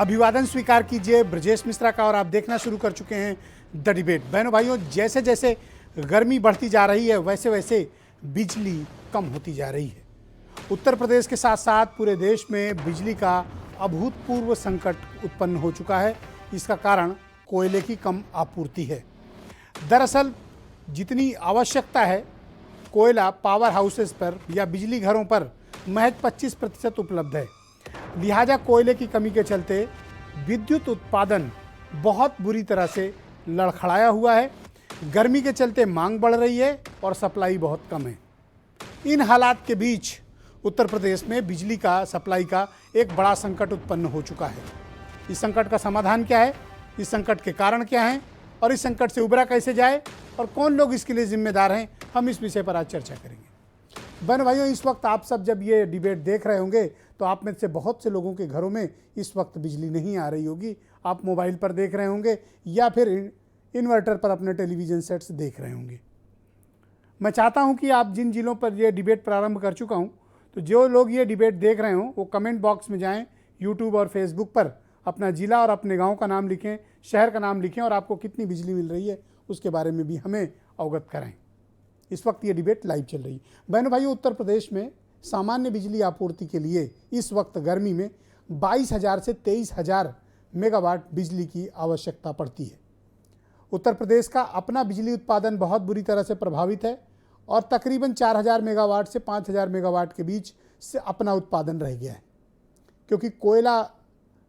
अभिवादन स्वीकार कीजिए ब्रजेश मिश्रा का और आप देखना शुरू कर चुके हैं द डिबेट। बहनों भाइयों, जैसे जैसे गर्मी बढ़ती जा रही है वैसे वैसे बिजली कम होती जा रही है। उत्तर प्रदेश के साथ साथ पूरे देश में बिजली का अभूतपूर्व संकट उत्पन्न हो चुका है। इसका कारण कोयले की कम आपूर्ति है। दरअसल जितनी आवश्यकता है कोयला पावर हाउसेस पर या बिजली घरों पर महज 25% उपलब्ध है। लिहाजा कोयले की कमी के चलते विद्युत उत्पादन बहुत बुरी तरह से लड़खड़ाया हुआ है। गर्मी के चलते मांग बढ़ रही है और सप्लाई बहुत कम है। इन हालात के बीच उत्तर प्रदेश में बिजली का सप्लाई का एक बड़ा संकट उत्पन्न हो चुका है। इस संकट का समाधान क्या है, इस संकट के कारण क्या हैं और इस संकट से उबरा कैसे जाए और कौन लोग इसके लिए जिम्मेदार हैं, हम इस विषय पर आज चर्चा करेंगे। बहन भाइयों, इस वक्त आप सब जब ये डिबेट देख रहे होंगे तो आप में से बहुत से लोगों के घरों में इस वक्त बिजली नहीं आ रही होगी। आप मोबाइल पर देख रहे होंगे या फिर इन्वर्टर पर अपने टेलीविज़न सेट्स देख रहे होंगे। मैं चाहता हूं कि आप जिन जिलों पर ये डिबेट प्रारंभ कर चुका हूं, तो जो लोग ये डिबेट देख रहे हों वो कमेंट बॉक्स में जाएं, यूट्यूब और फेसबुक पर अपना ज़िला और अपने गांव का नाम लिखें, शहर का नाम लिखें और आपको कितनी बिजली मिल रही है उसके बारे में भी हमें अवगत कराएं। इस वक्त ये डिबेट लाइव चल रही है। बहनों भाइयों, उत्तर प्रदेश में सामान्य बिजली आपूर्ति के लिए इस वक्त गर्मी में 22,000 से 23,000 मेगावाट बिजली की आवश्यकता पड़ती है। उत्तर प्रदेश का अपना बिजली उत्पादन बहुत बुरी तरह से प्रभावित है और तकरीबन 4,000 मेगावाट से 5,000 मेगावाट के बीच से अपना उत्पादन रह गया है, क्योंकि कोयला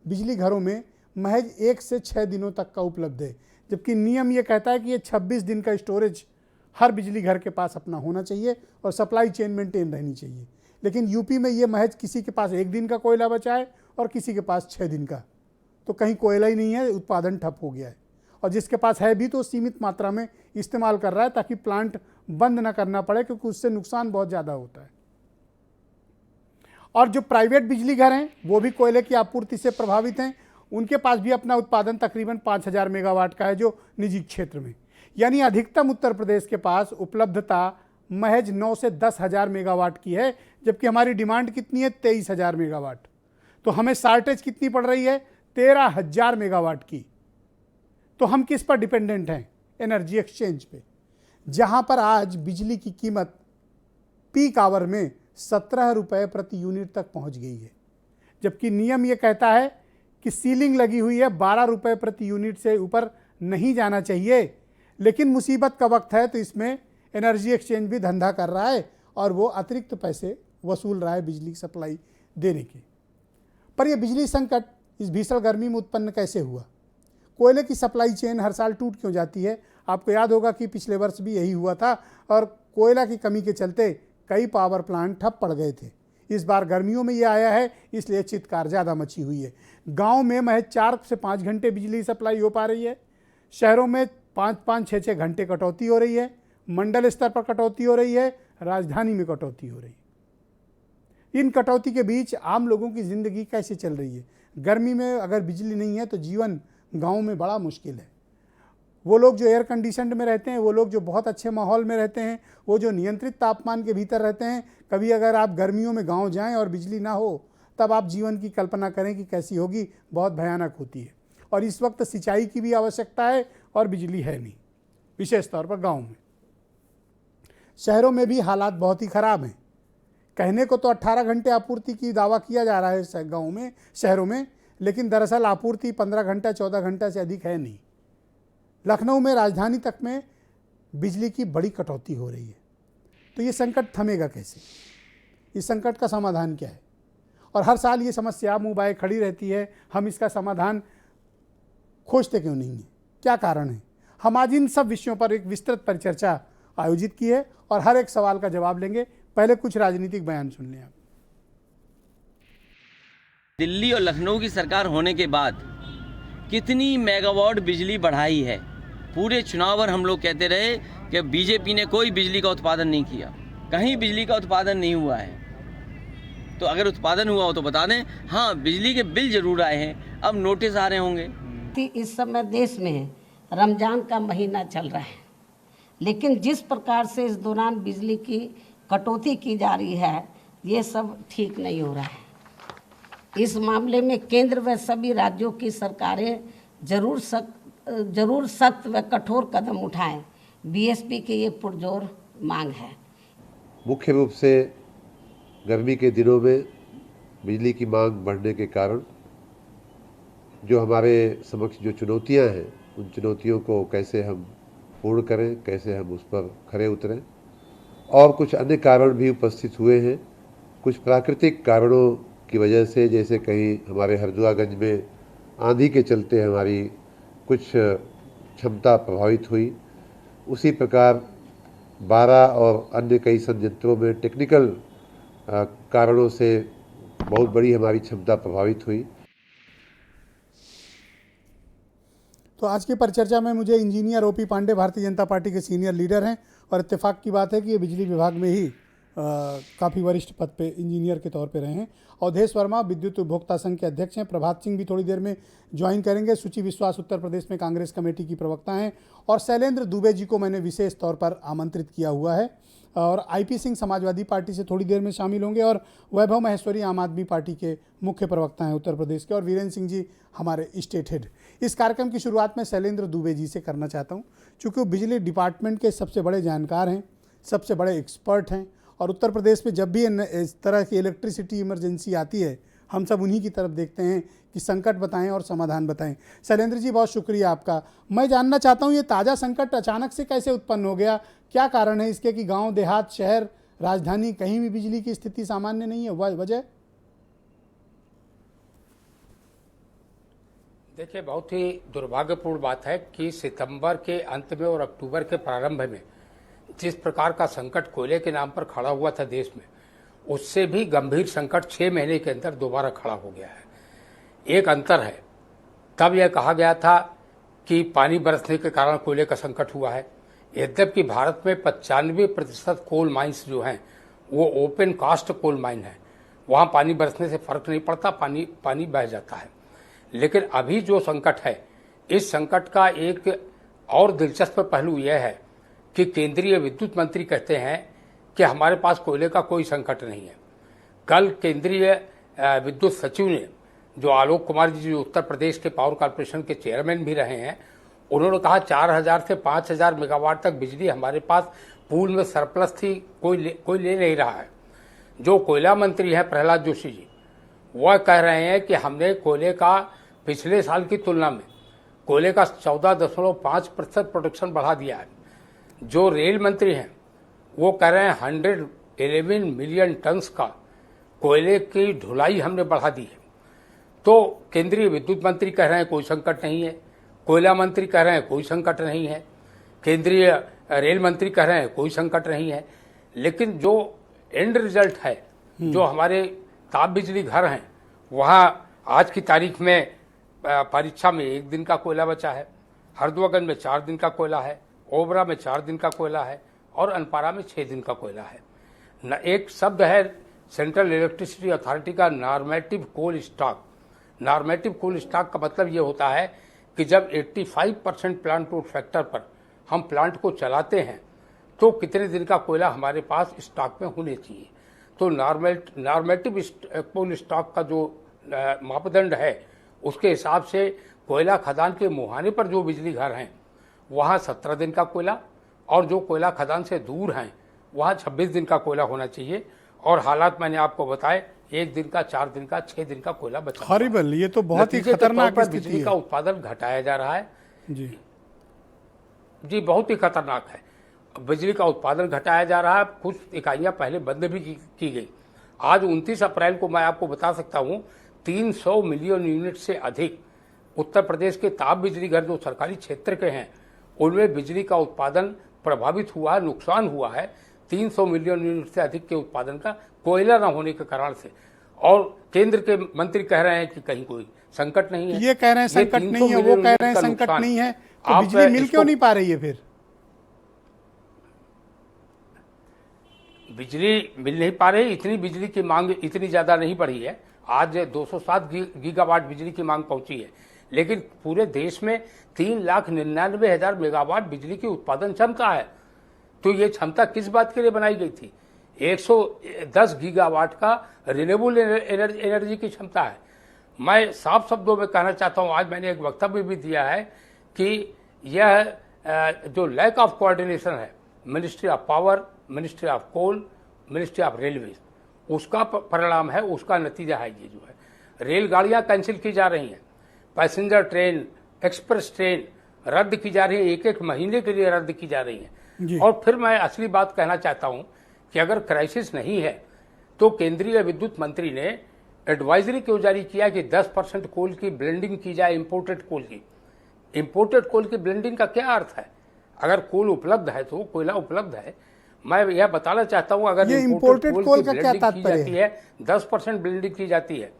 बिजली घरों में महज 1 से 6 दिनों तक का उपलब्ध है, जबकि नियम ये कहता है कि ये 26 दिन का स्टोरेज हर बिजली घर के पास अपना होना चाहिए और सप्लाई चेन मेंटेन रहनी चाहिए। लेकिन यूपी में ये महज किसी के पास 1 दिन का कोयला बचा है और किसी के पास 6 दिन का। तो कहीं कोयला ही नहीं है, उत्पादन ठप हो गया है और जिसके पास है भी तो सीमित मात्रा में इस्तेमाल कर रहा है ताकि प्लांट बंद ना करना पड़े, क्योंकि उससे नुकसान बहुत ज़्यादा होता है। और जो प्राइवेट बिजली घर हैं वो भी कोयले की आपूर्ति से प्रभावित हैं। उनके पास भी अपना उत्पादन तकरीबन 5,000 मेगावाट का है, जो निजी क्षेत्र में, यानी अधिकतम उत्तर प्रदेश के पास उपलब्धता महज 9 से 10,000 मेगावाट की है, जबकि हमारी डिमांड कितनी है 23,000 मेगावाट। तो हमें शॉर्टेज कितनी पड़ रही है 13,000 मेगावाट की। तो हम किस पर डिपेंडेंट हैं? एनर्जी एक्सचेंज पे, जहां पर आज बिजली की कीमत पीक आवर में 17 रुपये प्रति यूनिट तक पहुंच गई है, जबकि नियम ये कहता है कि सीलिंग लगी हुई है 12 रुपये प्रति यूनिट से ऊपर नहीं जाना चाहिए। लेकिन मुसीबत का वक्त है तो इसमें एनर्जी एक्सचेंज भी धंधा कर रहा है और वो अतिरिक्त पैसे वसूल रहा है बिजली की सप्लाई देने के। पर यह बिजली संकट इस भीषण गर्मी में उत्पन्न कैसे हुआ? कोयले की सप्लाई चेन हर साल टूट क्यों जाती है? आपको याद होगा कि पिछले वर्ष भी यही हुआ था और कोयला की कमी के चलते कई पावर प्लांट ठप पड़ गए थे। इस बार गर्मियों में ये आया है, इसलिए चित्कार ज़्यादा मची हुई है। गाँव में महज 4 से 5 घंटे बिजली सप्लाई हो पा रही है, शहरों में 5-5, 6-6 घंटे कटौती हो रही है, मंडल स्तर पर कटौती हो रही है, राजधानी में कटौती हो रही है। इन कटौती के बीच आम लोगों की ज़िंदगी कैसे चल रही है? गर्मी में अगर बिजली नहीं है तो जीवन गांव में बड़ा मुश्किल है। वो लोग जो एयर कंडीशनड में रहते हैं, वो लोग जो बहुत अच्छे माहौल में रहते हैं, वो जो नियंत्रित तापमान के भीतर रहते हैं, कभी अगर आप गर्मियों में गाँव जाएँ और बिजली ना हो तब आप जीवन की कल्पना करें कि कैसी होगी, बहुत भयानक होती है। और इस वक्त सिंचाई की भी आवश्यकता है और बिजली है नहीं, विशेष तौर पर गांव में। शहरों में भी हालात बहुत ही ख़राब हैं। कहने को तो 18 घंटे आपूर्ति की दावा किया जा रहा है गांव में, शहरों में, लेकिन दरअसल आपूर्ति 15 घंटा 14 घंटा से अधिक है नहीं। लखनऊ में, राजधानी तक में बिजली की बड़ी कटौती हो रही है। तो ये संकट थमेगा कैसे? इस संकट का समाधान क्या है? और हर साल ये समस्या मुँह बाए खड़ी रहती है, हम इसका समाधान खोजते क्यों नहीं हैं? क्या कारण है? हम आज इन सब विषयों पर एक विस्तृत परिचर्चा आयोजित की है और हर एक सवाल का जवाब लेंगे। पहले कुछ राजनीतिक बयान सुन लें आप। दिल्ली और लखनऊ की सरकार होने के बाद कितनी मेगावाट बिजली बढ़ाई है। पूरे चुनाव पर हम लोग कहते रहे कि बीजेपी ने कोई बिजली का उत्पादन नहीं किया, कहीं बिजली का उत्पादन नहीं हुआ है। तो अगर उत्पादन हुआ हो तो बता दें। हाँ, बिजली के बिल जरूर आए हैं, अब नोटिस आ रहे होंगे। इस समय देश में रमजान का महीना चल रहा है, लेकिन जिस प्रकार से इस दौरान बिजली की कटौती की जा रही है, ये सब ठीक नहीं हो रहा है। इस मामले में केंद्र व सभी राज्यों की सरकारें जरूर सख्त व कठोर कदम उठाएं। बीएसपी की ये पुरजोर मांग है। मुख्य रूप से गर्मी के दिनों में बिजली की मांग बढ़ने के कारण जो हमारे समक्ष जो चुनौतियां हैं, उन चुनौतियों को कैसे हम पूर्ण करें, कैसे हम उस पर खरे उतरें। और कुछ अन्य कारण भी उपस्थित हुए हैं। कुछ प्राकृतिक कारणों की वजह से, जैसे कहीं हमारे हरदुआगंज में आंधी के चलते हमारी कुछ क्षमता प्रभावित हुई। उसी प्रकार बारा और अन्य कई संयंत्रों में टेक्निकल कारणों से बहुत बड़ी हमारी क्षमता प्रभावित हुई। तो आज की परिचर्चा में मुझे engineer OP Pandey Bharatiya Janata party के सीनियर लीडर हैं और इत्तेफाक की बात है कि ये बिजली विभाग में ही काफ़ी वरिष्ठ पद पे इंजीनियर के तौर पे रहे हैं। अवधेश वर्मा विद्युत उपभोक्ता संघ के अध्यक्ष हैं। प्रभात सिंह भी थोड़ी देर में ज्वाइन करेंगे। सुचि विश्वास उत्तर प्रदेश में कांग्रेस कमेटी की प्रवक्ता हैं और शैलेंद्र दुबे जी को मैंने विशेष तौर पर आमंत्रित किया हुआ है। और आईपी सिंह समाजवादी पार्टी से थोड़ी देर में शामिल होंगे और वैभव महेश्वरी आम आदमी पार्टी के मुख्य प्रवक्ता हैं उत्तर प्रदेश के, और वीरेंद्र सिंह जी हमारे स्टेट हेड। इस कार्यक्रम की शुरुआत में शैलेंद्र दुबे जी से करना चाहता हूं, चूँकि वो बिजली डिपार्टमेंट के सबसे बड़े जानकार हैं, सबसे बड़े एक्सपर्ट हैं और उत्तर प्रदेश में जब भी इस तरह की इलेक्ट्रिसिटी इमरजेंसी आती है, हम सब उन्हीं की तरफ देखते हैं कि संकट बताएं और समाधान बताएं। शैलेंद्र जी, बहुत शुक्रिया आपका। मैं जानना चाहता हूं, ये ताज़ा संकट अचानक से कैसे उत्पन्न हो गया? क्या कारण है इसके कि गांव देहात, शहर, राजधानी कहीं भी बिजली की स्थिति सामान्य नहीं है? वजह? देखिए, बहुत ही दुर्भाग्यपूर्ण बात है कि सितंबर के अंत में और अक्टूबर के प्रारंभ में जिस प्रकार का संकट कोयले के नाम पर खड़ा हुआ था देश में, उससे भी गंभीर संकट 6 महीने के अंदर दोबारा खड़ा हो गया है। एक अंतर है, तब यह कहा गया था कि पानी बरसने के कारण कोयले का संकट हुआ है। यद्यपि भारत में 95% कोल माइंस जो हैं वो ओपन कास्ट कोल माइन है, वहाँ पानी बरसने से फर्क नहीं पड़ता, पानी बह जाता है। लेकिन अभी जो संकट है, इस संकट का एक और दिलचस्प पहलू यह है कि केंद्रीय विद्युत मंत्री कहते हैं कि हमारे पास कोयले का कोई संकट नहीं है। कल केंद्रीय विद्युत सचिव ने, जो आलोक कुमार जी, जो उत्तर प्रदेश के पावर कॉर्पोरेशन के चेयरमैन भी रहे हैं, उन्होंने कहा 4000 से 5000 मेगावाट तक बिजली हमारे पास पूल में सरप्लस थी, कोई ले नहीं रहा है। जो कोयला मंत्री हैं प्रहलाद जोशी जी, वह कह रहे हैं कि हमने कोयले का पिछले साल की तुलना में कोयले का 14.5% प्रोडक्शन बढ़ा दिया है। जो रेल मंत्री हैं वो कह रहे हैं 111 मिलियन टन्स का कोयले की ढुलाई हमने बढ़ा दी है। तो केंद्रीय विद्युत मंत्री कह रहे हैं कोई संकट नहीं है, कोयला मंत्री कह रहे हैं कोई संकट नहीं है, केंद्रीय रेल मंत्री कह रहे हैं कोई संकट नहीं है। लेकिन जो एंड रिजल्ट है, जो हमारे ताप बिजली घर हैं, वहाँ आज की तारीख में परीक्षा में 1 दिन का कोयला बचा है, हरदुआगंज में 4 दिन का कोयला है, ओबरा में 4 दिन का कोयला है और अनपारा में 6 दिन का कोयला है। एक शब्द है सेंट्रल इलेक्ट्रिसिटी अथॉरिटी का, नॉर्मेटिव कोल स्टॉक। नॉर्मेटिव कोल स्टॉक का मतलब ये होता है कि जब 85% प्लांट लोड फैक्टर पर हम प्लांट को चलाते हैं तो कितने दिन का कोयला हमारे पास स्टॉक में होने चाहिए। तो नॉर्मेटिव कोल स्टॉक का जो मापदंड है, उसके हिसाब से कोयला खदान के मुहाने पर जो बिजली घर हैं वहाँ 17 दिन का कोयला, और जो कोयला खदान से दूर हैं वहाँ 26 दिन का कोयला होना चाहिए। और हालात मैंने आपको बताए, 1 दिन का, 4 दिन का, 6 दिन का कोयला बचा। हॉरिबल, ये तो बहुत ही खतरनाक स्थिति है। बिजली का उत्पादन घटाया जा रहा है जी, बहुत ही खतरनाक है। बिजली का उत्पादन घटाया जा रहा है। कुछ इकाइयां पहले बंद भी की गई। आज 29 अप्रैल को मैं आपको बता सकता हूं 300 मिलियन यूनिट से अधिक उत्तर प्रदेश के ताप बिजली घर जो सरकारी क्षेत्र के हैं, उनमें बिजली का उत्पादन प्रभावित हुआ है, नुकसान हुआ है। 300 मिलियन यूनिट से अधिक के उत्पादन का कोयला न होने के कारण से। और केंद्र के मंत्री कह रहे हैं कि कहीं कोई संकट नहीं है। ये कह रहे हैं संकट नहीं है, वो कह रहे हैं संकट नहीं है, तो बिजली मिल क्यों नहीं पा रही है? फिर बिजली मिल नहीं पा रही, इतनी बिजली की मांग इतनी ज्यादा नहीं बढ़ी है। आज 207 गीगावाट बिजली की मांग पहुंची है, लेकिन पूरे देश में 3,99,000 मेगावाट बिजली की उत्पादन क्षमता है। तो ये क्षमता किस बात के लिए बनाई गई थी? 110 गीगावाट का रिन्यूएबल एनर्जी की क्षमता है। मैं साफ शब्दों में कहना चाहता हूं, आज मैंने एक वक्तव्य भी दिया है कि यह जो लैक ऑफ कोऑर्डिनेशन है ministry of power, ministry of coal, ministry of railway, उसका परिणाम है, उसका नतीजा है। ये जो है रेलगाड़ियां कैंसिल की जा रही हैं, पैसेंजर ट्रेन, एक्सप्रेस ट्रेन रद्द की जा रही है, एक एक महीने के लिए रद्द की जा रही है। और फिर मैं असली बात कहना चाहता हूं कि अगर क्राइसिस नहीं है तो केंद्रीय विद्युत मंत्री ने एडवाइजरी क्यों जारी किया कि 10% कोल की ब्लेंडिंग की जाए इंपोर्टेड कोल की। इंपोर्टेड कोल की ब्लेंडिंग का क्या अर्थ है? अगर कोल उपलब्ध है तो कोयला उपलब्ध है। मैं यह बताना चाहता हूं, अगर इंपोर्टेड कोल का क्या तात्पर्य है? 10% ब्लेंडिंग की जाती है।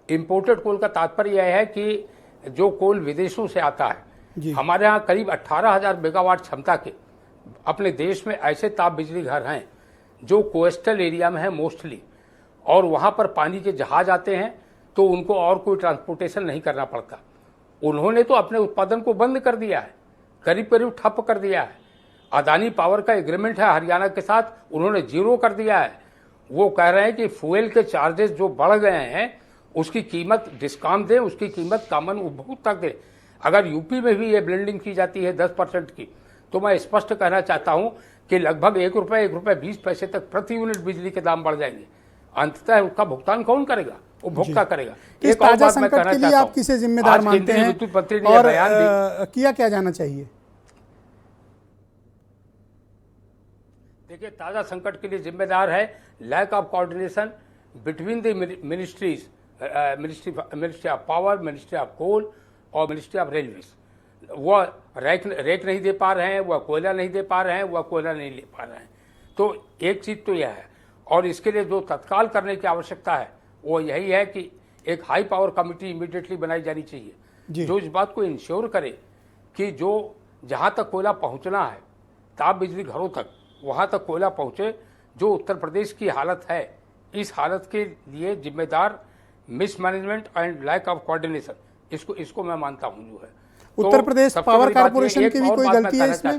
इंपोर्टेड कोल का तात्पर्य यह है कि जो कोल विदेशों से आता है, हमारे यहाँ करीब 18,000 मेगावाट क्षमता के अपने देश में ऐसे ताप बिजली घर हैं जो कोस्टल एरिया में है मोस्टली, और वहां पर पानी के जहाज आते हैं तो उनको और कोई ट्रांसपोर्टेशन नहीं करना पड़ता। उन्होंने तो अपने उत्पादन को बंद कर दिया है, करीब करीब ठप कर दिया है। अदानी पावर का एग्रीमेंट है हरियाणा के साथ, उन्होंने जीरो कर दिया है। वो कह रहे हैं कि फ्यूल के चार्जेस जो बढ़ गए हैं उसकी कीमत डिस्काउंट दे, उसकी कीमत कॉमन उपभोक्ता दे। अगर यूपी में भी ये ब्लेंडिंग की जाती है 10% की, तो मैं स्पष्ट कहना चाहता हूं कि लगभग ₹1.20 तक प्रति यूनिट बिजली के दाम बढ़ जाएंगे। अंततः उसका भुगतान कौन करेगा? उपभोक्ता करेगा। इस ताजा संकट के लिए आप किसे जिम्मेदार मानते हैं और किया क्या जाना चाहिए? देखिए, ताजा संकट के लिए जिम्मेदार है lack of coordination between the ministries, ministry of power, ministry of coal और मिनिस्ट्री ऑफ रेलवेज। वह रेट नहीं दे पा रहे हैं, वह कोयला नहीं दे पा रहे हैं, वह कोयला नहीं ले पा रहे हैं। तो एक चीज तो यह है, और इसके लिए जो तत्काल करने की आवश्यकता है वो यही है कि एक हाई पावर कमेटी इमीडिएटली बनाई जानी चाहिए जो इस बात को इंश्योर करे कि जो जहां तक कोयला पहुंचना है ताप बिजली घरों तक, वहां तक कोयला पहुंचे। जो उत्तर प्रदेश की हालत है, इस हालत के लिए जिम्मेदार mismanagement and lack of coordination, इसको मैं मानता हूं जो है। उत्तर प्रदेश पावर कारपोरेशन की भी कोई गलती है इसमें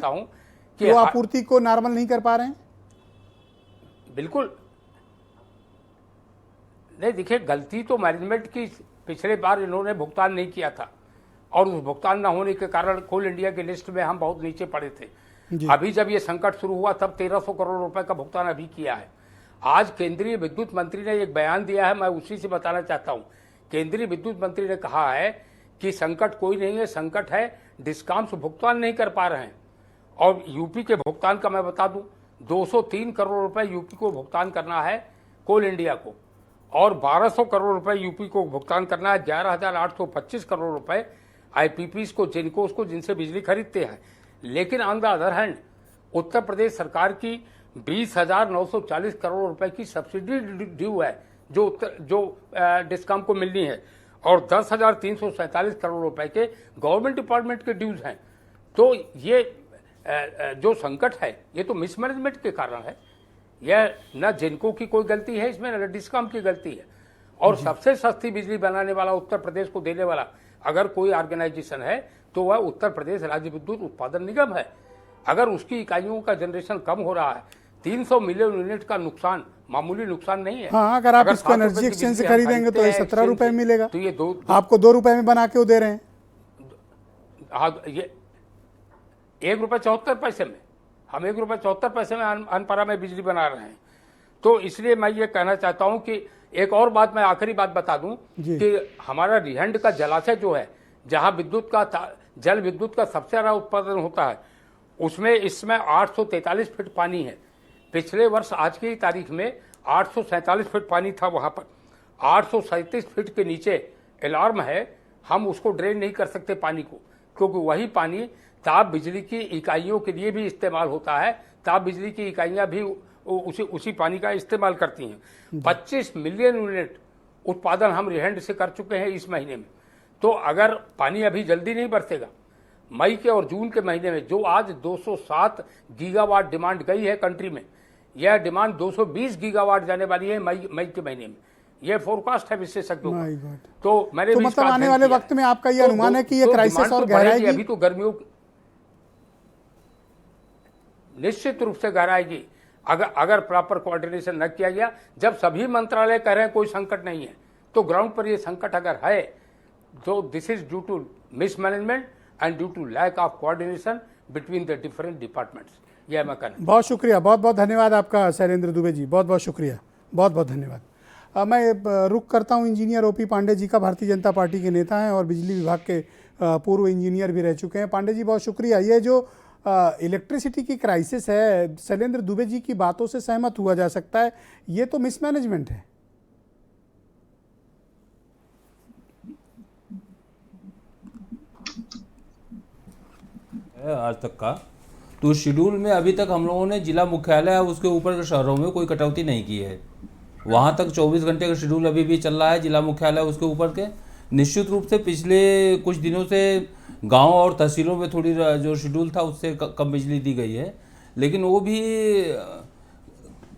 कि वो आपूर्ति को नॉर्मल नहीं कर पा रहे हैं? बिल्कुल नहीं। देखिए, गलती तो मैनेजमेंट की, पिछले बार इन्होंने भुगतान नहीं किया था और उस भुगतान न होने के कारण कोल इंडिया की लिस्ट में हम बहुत नीचे पड़े थे। अभी जब ये संकट शुरू हुआ तब 1300 करोड़ रुपए का भुगतान अभी किया है। आज केंद्रीय विद्युत मंत्री ने एक बयान दिया है, मैं उसी से बताना चाहता हूं। केंद्रीय विद्युत मंत्री ने कहा है कि संकट कोई नहीं है, संकट है डिस्काम्स भुगतान नहीं कर पा रहे हैं। और यूपी के भुगतान का मैं बता दूं, 203 करोड़ रुपए यूपी को भुगतान करना है कोल इंडिया को, और 1200 करोड़ रुपए यूपी को भुगतान करना है। 11,825 करोड़ रुपए आईपीपीस को, जिनको उसको जिनसे बिजली खरीदते हैं। लेकिन on the other hand Uttar Pradesh सरकार की 20,940 करोड़ रुपए की सब्सिडी ड्यू है जो डिस्कॉम को मिलनी है, और 10,347 करोड़ रुपए के गवर्नमेंट डिपार्टमेंट के ड्यूज हैं। तो ये जो संकट है ये तो मिसमैनेजमेंट के कारण है। यह न जिनको की कोई गलती है इसमें, न डिस्कॉम की गलती है। और सबसे सस्ती बिजली बनाने वाला, उत्तर प्रदेश को देने वाला अगर कोई ऑर्गेनाइजेशन है तो वह उत्तर प्रदेश राज्य विद्युत उत्पादन निगम है। अगर उसकी इकाइयों का जनरेशन कम हो रहा है, 300 मिलियन यूनिट का नुकसान मामूली नुकसान नहीं है। हाँ, अगर आप इसको एनर्जी एक्सचेंज से खरीदेंगे तो 17 रुपए मिलेगा, तो ये आपको 2 रुपए में बना के वो दे रहे हैं। हाँ, ये ₹1.74 में, हम ₹1.74 में अनपरा में बिजली बना रहे हैं। तो इसलिए मैं ये कहना चाहता हूं कि एक और बात, मैं आखिरी बात बता दूं कि हमारा रिहंड का जलाशय जो है, जहां जल विद्युत का सबसे ज्यादा उत्पादन होता है, उसमें इसमें 843 फीट पानी है। पिछले वर्ष आज की तारीख में 847 फीट पानी था वहां पर। 837 फीट के नीचे अलार्म है, हम उसको ड्रेन नहीं कर सकते पानी को, क्योंकि वही पानी ताप बिजली की इकाइयों के लिए भी इस्तेमाल होता है। ताप बिजली की इकाइयां भी उसी पानी का इस्तेमाल करती हैं। 25 मिलियन यूनिट उत्पादन हम रिहंड से कर चुके हैं इस महीने में। तो अगर पानी अभी जल्दी नहीं बरसेगा, मई के और जून के महीने में, जो आज 207 गीगावाट डिमांड गई है कंट्री में, यह डिमांड 220 गीगावाट जाने वाली है मई के महीने में। यह फोरकास्ट है विशेषज्ञों का। तो मैंने मतलब आने वाले वक्त में आपका यह अनुमान है कि यह क्राइसिस और गहराएगी? अभी तो गर्मियों निश्चित रूप से गहराएगी। अगर प्रॉपर कोऑर्डिनेशन न किया गया, जब सभी मंत्रालय कह रहे हैं कोई संकट नहीं है, तो ग्राउंड पर ये संकट अगर है तो this is due to mismanagement and due to lack of coordination between the different departments. यह मैं कहना। बहुत शुक्रिया, बहुत बहुत धन्यवाद आपका शैलेंद्र दुबे जी, बहुत बहुत शुक्रिया, बहुत बहुत धन्यवाद। मैं रुक करता हूं इंजीनियर ओपी पांडे जी का, भारतीय जनता पार्टी के नेता हैं और बिजली विभाग के पूर्व इंजीनियर भी रह चुके हैं। पांडे जी बहुत शुक्रिया। ये जो इलेक्ट्रिसिटी की क्राइसिस है, शैलेंद्र दुबे जी की बातों से सहमत हुआ जा सकता है, ये तो मिसमैनेजमेंट है। आज तक का तो शेड्यूल में अभी तक हम लोगों ने जिला मुख्यालय उसके ऊपर के शहरों में कोई कटौती नहीं की है। वहाँ तक 24 घंटे का शेड्यूल अभी भी चल रहा है, जिला मुख्यालय उसके ऊपर के। निश्चित रूप से पिछले कुछ दिनों से गांव और तहसीलों में थोड़ी जो शेड्यूल था उससे कम बिजली दी गई है, लेकिन वो भी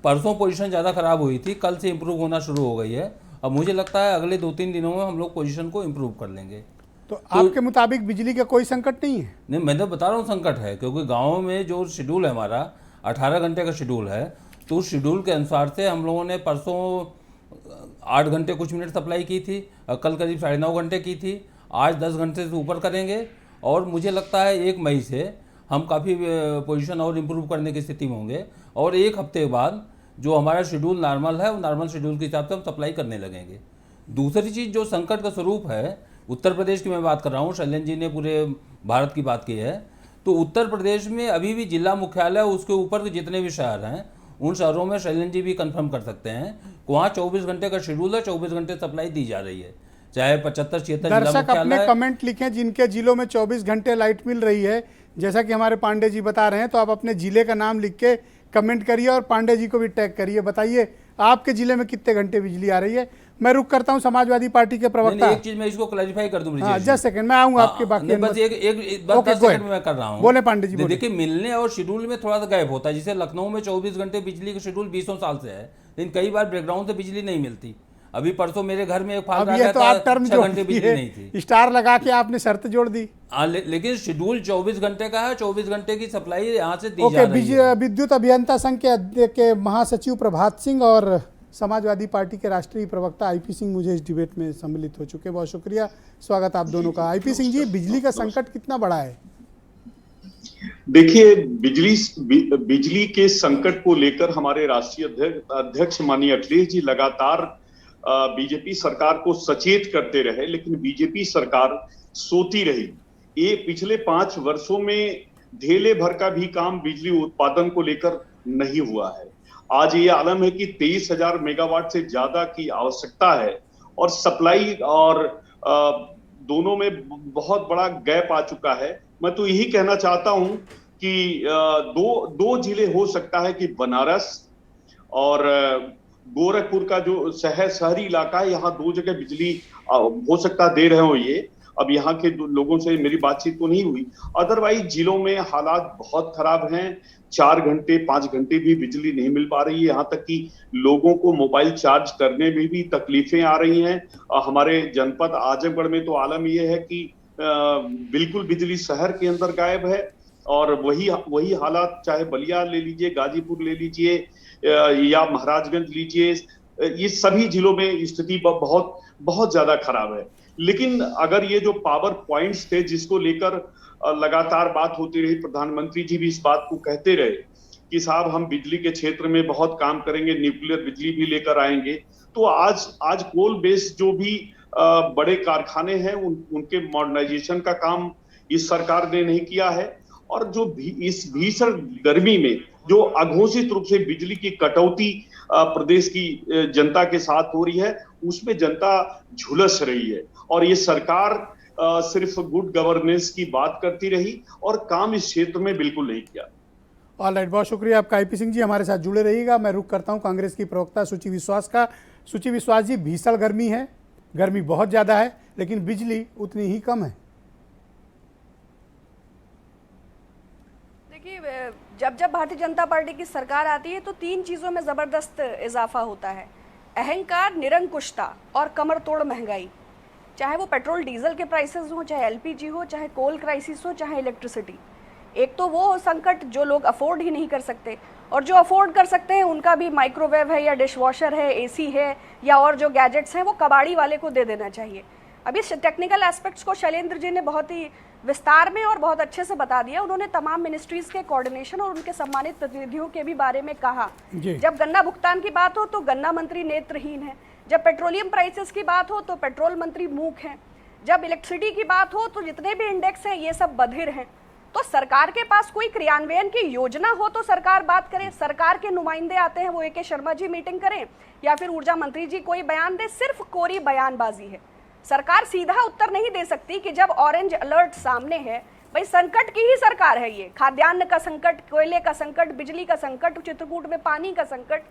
परसों पोजीशन ज़्यादा ख़राब हुई थी, कल से इम्प्रूव होना शुरू हो गई है। अब मुझे लगता है अगले 2-3 दिनों में हम लोग पोजीशन को इम्प्रूव कर लेंगे। तो आपके मुताबिक बिजली का कोई संकट नहीं है? नहीं, मैं तो बता रहा हूँ संकट है, क्योंकि गाँव में जो शेड्यूल है हमारा 18 घंटे का शेड्यूल है, तो उस शेड्यूल के अनुसार से हम लोगों ने परसों 8 घंटे कुछ मिनट सप्लाई की थी, कल करीब 9.5 घंटे की थी, आज 10 घंटे से ऊपर करेंगे। और मुझे लगता है 1 मई से हम काफ़ी पोजीशन और इम्प्रूव करने की स्थिति में होंगे, और 1 हफ्ते बाद जो हमारा शेड्यूल नॉर्मल है वो नॉर्मल शेड्यूल के हिसाब से हम सप्लाई करने लगेंगे। दूसरी चीज़ जो संकट का स्वरूप है, उत्तर प्रदेश की मैं बात कर रहा हूँ, शैलेंद्र जी ने पूरे भारत की बात की है, तो उत्तर प्रदेश में अभी भी जिला मुख्यालय उसके ऊपर के जितने भी शहर हैं, उन शहरों में शैलेंद्र जी भी कंफर्म कर सकते हैं, वहाँ 24 घंटे का शेड्यूल है, 24 घंटे सप्लाई दी जा रही है, चाहे 75-76 जिला दर्शक अपने मुख्यालय। कमेंट लिखें जिनके जिलों में 24 घंटे लाइट मिल रही है, जैसा कि हमारे पांडे जी बता रहे हैं, तो आप अपने जिले का नाम लिख के कमेंट करिए और पांडे जी को भी टैग करिए, बताइए आपके जिले में कितने घंटे बिजली आ रही है। मैं रुक करता हूं समाजवादी पार्टी के प्रवक्ता। एक चीज मैं इसको क्लैरिफाई कर दूं, जस्ट सेकंड मैं आऊंगा आपके बाकी बस एक बात 10 सेकंड में मैं कर रहा हूं। बोले पांडे जी। देखिए, मिलने और शेड्यूल में थोड़ा सा गैप होता है। जैसे लखनऊ में 24 घंटे बिजली का शेड्यूल 20 साल से है, लेकिन कई बार ब्रेकडाउन से बिजली नहीं मिलती। अभी परसों मेरे घर में एक फाल्ट आ गया था, 6 घंटे बिजली नहीं थी, स्टार लगा के आपने शर्त जोड़ दी। लेकिन शेड्यूल 24 घंटे का है, 24 घंटे की सप्लाई यहाँ से दी जा रही है। विद्युत अभियंता संघ के महासचिव प्रभात सिंह और समाजवादी पार्टी के राष्ट्रीय प्रवक्ता आईपी सिंह मुझे इस डिबेट में सम्मिलित हो चुके हैं। बहुत शुक्रिया, स्वागत आप दोनों का। आईपी सिंह जी, बिजली का संकट कितना बड़ा है? देखिए, बिजली के संकट को लेकर हमारे राष्ट्रीय अध्यक्ष माननीय अखिलेश जी लगातार बीजेपी सरकार को सचेत करते रहे, लेकिन बीजेपी सरकार सोती रही। ये पिछले 5 वर्षों में ढेले भर का भी काम बिजली उत्पादन को लेकर नहीं हुआ है। आज ये आलम है कि 23,000 मेगावाट से ज्यादा की आवश्यकता है और सप्लाई और दोनों में बहुत बड़ा गैप आ चुका है। मैं तो यही कहना चाहता हूं कि दो जिले हो सकता है कि बनारस और गोरखपुर का जो शहरी इलाका है, यहाँ 2 जगह बिजली हो सकता दे रहे हो। ये अब यहाँ के लोगों से मेरी बातचीत तो नहीं हुई, अदरवाइज जिलों में हालात बहुत खराब हैं। 4 घंटे 5 घंटे भी बिजली नहीं मिल पा रही है। यहाँ तक कि लोगों को मोबाइल चार्ज करने में भी तकलीफें आ रही हैं। हमारे जनपद आजमगढ़ में तो आलम यह है कि बिल्कुल बिजली शहर के अंदर गायब है, और वही हालात चाहे बलिया ले लीजिए, गाजीपुर ले लीजिए या महाराजगंज लीजिए, ये सभी जिलों में स्थिति बहुत ज्यादा खराब है। लेकिन अगर ये जो पावर पॉइंट्स थे जिसको लेकर लगातार बात होती रही, प्रधानमंत्री जी भी इस बात को कहते रहे कि साहब हम बिजली के क्षेत्र में बहुत काम करेंगे, न्यूक्लियर बिजली भी लेकर आएंगे, तो आज कोल बेस्ड जो भी बड़े कारखाने हैं उनके मॉडर्नाइजेशन का काम इस सरकार ने नहीं किया है। और जो इस भीषण गर्मी में जो अघोषित रूप से बिजली की कटौती प्रदेश की जनता के साथ हो रही है, उसमें जनता झुलस रही है। और ये सरकार सिर्फ गुड गवर्नेंस की बात करती रही और काम इस क्षेत्र में बिल्कुल नहीं किया। ऑलराइट, बहुत शुक्रिया आपका आईपी सिंह जी, हमारे साथ जुड़े रहिएगा। मैं रुक करता हूं कांग्रेस की प्रवक्ता सुचि विश्वास का। सुचि विश्वास जी, भीषण गर्मी है, गर्मी बहुत ज़्यादा है, लेकिन बिजली उतनी ही कम है। देखिए, जब भारतीय जनता पार्टी की सरकार आती है तो 3 चीज़ों में ज़बरदस्त इजाफा होता है: अहंकार, निरंकुशता और कमर तोड़ महंगाई। चाहे वो पेट्रोल डीजल के प्राइसेस हो, चाहे एलपीजी हो, चाहे कोल क्राइसिस हो, चाहे इलेक्ट्रिसिटी, एक तो वो संकट जो लोग अफोर्ड ही नहीं कर सकते, और जो अफोर्ड कर सकते हैं उनका भी माइक्रोवेव है या डिशवॉशर है, एसी है या और जो गैजेट्स हैं वो कबाड़ी वाले को दे देना चाहिए। अभी टेक्निकल एस्पेक्ट्स को शैलेंद्र जी ने बहुत ही विस्तार में और बहुत अच्छे से बता दिया। उन्होंने तमाम मिनिस्ट्रीज के कोऑर्डिनेशन और उनके सम्मानित प्रतिनिधियों के भी बारे में कहा। जब गन्ना भुगतान की बात हो तो गन्ना मंत्री नेत्रहीन है, जब पेट्रोलियम प्राइसेस की बात हो तो पेट्रोल मंत्री मूक हैं, जब इलेक्ट्रिसिटी की बात हो तो जितने भी इंडेक्स हैं ये सब बधिर हैं। तो सरकार के पास कोई क्रियान्वयन की योजना हो तो सरकार बात करे। सरकार के नुमाइंदे आते हैं, वो ए के शर्मा जी मीटिंग करें या फिर ऊर्जा मंत्री जी कोई बयान दे, सिर्फ कोरी बयानबाजी है। सरकार सीधा उत्तर नहीं दे सकती कि जब ऑरेंज अलर्ट सामने है, भाई संकट की ही सरकार है ये, खाद्यान्न का संकट, कोयले का संकट, बिजली का संकट, चित्रकूट में पानी का संकट।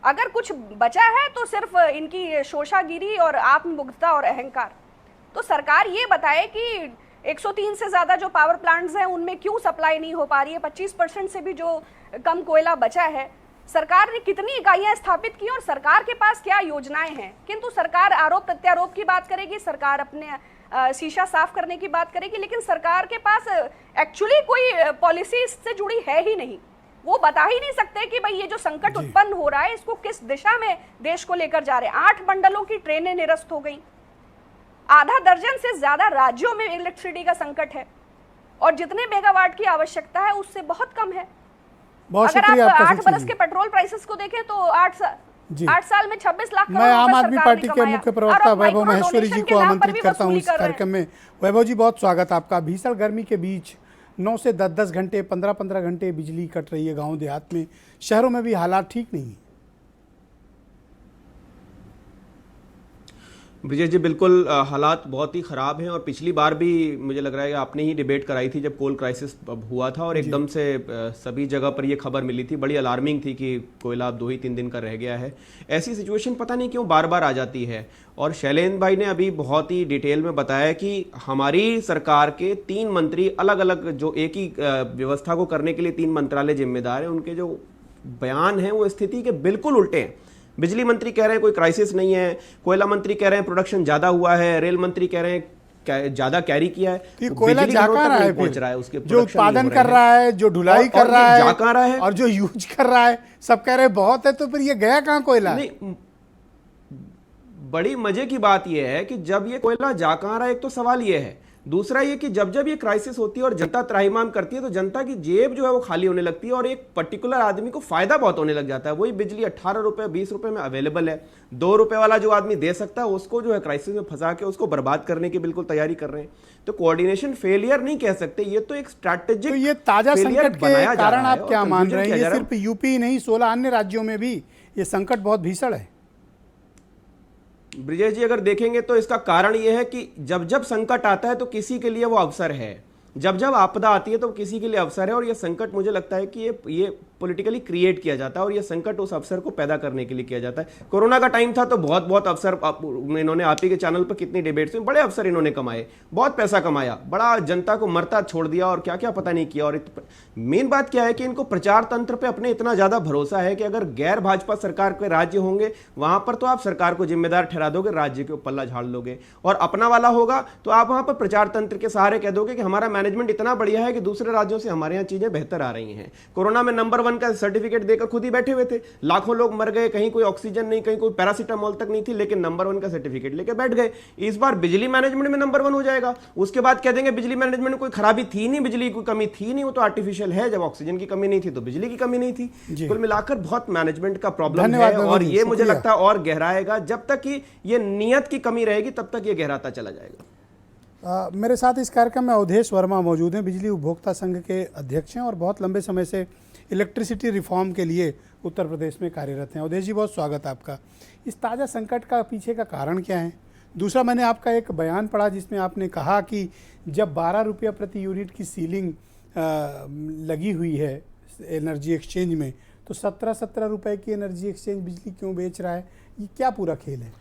अगर कुछ बचा है तो सिर्फ इनकी शोषागिरी और आत्ममुग्धता और अहंकार। तो सरकार ये बताए कि 103 से ज़्यादा जो पावर प्लांट्स हैं उनमें क्यों सप्लाई नहीं हो पा रही है, 25% से भी जो कम कोयला बचा है, सरकार ने कितनी इकाइयां स्थापित की और सरकार के पास क्या योजनाएं हैं। किंतु सरकार आरोप प्रत्यारोप की बात करेगी, सरकार अपने शीशा साफ करने की बात करेगी, लेकिन सरकार के पास एक्चुअली कोई पॉलिसी इससे जुड़ी है ही नहीं। वो बता ही नहीं सकते कि भाई ये जो संकट उत्पन्न हो रहा है इसको किस दिशा में देश को लेकर जा रहे हैं। 8 मंडलों की ट्रेनें निरस्त हो गई, आधा दर्जन से ज्यादा राज्यों में इलेक्ट्रिसिटी का संकट है और जितने मेगावाट की आवश्यकता है उससे बहुत कम है। अगर आप 8 बरस के पेट्रोल प्राइसेस को देखें तो 8 साल में 26 लाख करोड़ मैं आम आदमी सरकार पार्टी ने के कमाया। मुख्य प्रवक्ता और वैभव माइक्रो महेश्वरी जी डोनेशन को के नाम पर आमंत्रित भी करता हूं वसूली इस कर रहे हैं। कार्यक्रम में। वैभव जी बहुत स्वागत आपका। भीषण गर्मी के बीच 9 से 10 घंटे 15 घंटे बिजली कट रही है गाँव देहात में, शहरों में भी हालात ठीक नहीं है। विजय जी बिल्कुल हालात बहुत ही ख़राब हैं और पिछली बार भी मुझे लग रहा है कि आपने ही डिबेट कराई थी जब कोल क्राइसिस हुआ था और एकदम से सभी जगह पर ये खबर मिली थी, बड़ी अलार्मिंग थी कि कोयला अब 2 ही 3 दिन का रह गया है। ऐसी सिचुएशन पता नहीं क्यों बार बार आ जाती है। और शैलेंद्र भाई ने अभी बहुत ही डिटेल में बताया कि हमारी सरकार के 3 मंत्री अलग अलग, जो एक ही व्यवस्था को करने के लिए 3 मंत्रालय जिम्मेदार हैं, उनके जो बयान हैं वो स्थिति के बिल्कुल उल्टे हैं। बिजली मंत्री कह रहे हैं कोई क्राइसिस नहीं है, कोयला मंत्री कह रहे हैं प्रोडक्शन ज्यादा हुआ है, रेल मंत्री कह रहे हैं ज्यादा कैरी किया है। तो कोयला जा कहाँ रहा है, पहुंच रहा है उसके जो उत्पादन कर रहा है, जो ढुलाई कर रहा है, जा कहाँ रहा है, और जो यूज कर रहा है, सब कह रहे हैं बहुत है, तो फिर ये गया कहाँ कोयला? नहीं, बड़ी मजे की बात यह है कि जब ये कोयला जा कहाँ रहा है, एक तो सवाल ये है। दूसरा ये कि जब जब ये क्राइसिस होती है और जनता त्राहिमाम करती है तो जनता की जेब जो है वो खाली होने लगती है और एक पर्टिकुलर आदमी को फायदा बहुत होने लग जाता है। वही बिजली 18 रुपए 20 रुपए में अवेलेबल है, 2 रुपए वाला जो आदमी दे सकता है उसको जो है क्राइसिस में फंसा के उसको बर्बाद करने की बिल्कुल तैयारी कर रहे हैं। तो कोऑर्डिनेशन फेलियर नहीं कह सकते, ये तो एक स्ट्रैटेजिक। तो ये ताजा संकट के कारण आप क्या मान रहे हैं? ये सिर्फ यूपी नहीं 16 अन्य राज्यों में भी ये संकट बहुत भीषण है। ब्रिजेश जी अगर देखेंगे तो इसका कारण यह है कि जब जब संकट आता है तो किसी के लिए वो अवसर है, जब जब आपदा आती है तो किसी के लिए अवसर है। और ये संकट मुझे लगता है कि ये पॉलिटिकली क्रिएट किया जाता है और ये संकट उस अवसर को पैदा करने के लिए किया जाता है। कोरोना का टाइम था तो बहुत बहुत अवसर इन्होंने आप ही के चैनल पर कितनी डिबेट्स में बड़े अवसर इन्होंने कमाए, बहुत पैसा कमाया, बड़ा जनता को मरता छोड़ दिया और क्या क्या पता नहीं किया। और मेन बात क्या है कि इनको प्रचार तंत्र पर अपने इतना ज्यादा भरोसा है कि अगर गैर भाजपा सरकार के राज्य होंगे वहां पर तो आप सरकार को जिम्मेदार ठहरा दोगे, राज्य के पल्ला झाड़ लोगे, और अपना वाला होगा तो आप वहां पर प्रचार तंत्र के सहारे कह दोगे कि हमारा मैनेजमेंट इतना बढ़िया है कि दूसरे राज्यों से हमारे यहाँ चीजें बेहतर आ रही हैं। कोरोना में नंबर 1 का सर्टिफिकेट देकर खुद ही बैठे हुए थे, लाखों लोग मर गए, कहीं कोई ऑक्सीजन नहीं, कहीं कोई पैरासीटामोल तक नहीं थी, लेकिन नंबर 1 का सर्टिफिकेट लेकर बैठ गए। इस बार बिजली मैनेजमेंट में नंबर 1 हो जाएगा, उसके बाद कह देंगे बिजली मैनेजमेंट में कोई खराबी थी नहीं, बिजली की कोई कमी थी नहीं, वो तो आर्टिफिशियल है। जब ऑक्सीजन की कमी नहीं थी तो बिजली की कमी नहीं थी। कुल मिलाकर बहुत मैनेजमेंट का प्रॉब्लम है और ये मुझे लगता है और गहराएगा। जब तक कि ये नियत की कमी रहेगी तब तक ये गहराता चला जाएगा। मेरे साथ इस कार्यक्रम में अवधेश वर्मा मौजूद हैं, बिजली उपभोक्ता संघ के अध्यक्ष हैं और बहुत लंबे समय से इलेक्ट्रिसिटी रिफॉर्म के लिए उत्तर प्रदेश में कार्यरत हैं। अवधेश जी बहुत स्वागत आपका। इस ताज़ा संकट का पीछे का कारण क्या है? दूसरा, मैंने आपका एक बयान पढ़ा जिसमें आपने कहा कि जब 12 रुपये प्रति यूनिट की सीलिंग लगी हुई है एनर्जी एक्सचेंज में, तो 17 रुपये की एनर्जी एक्सचेंज बिजली क्यों बेच रहा है? ये क्या पूरा खेल है?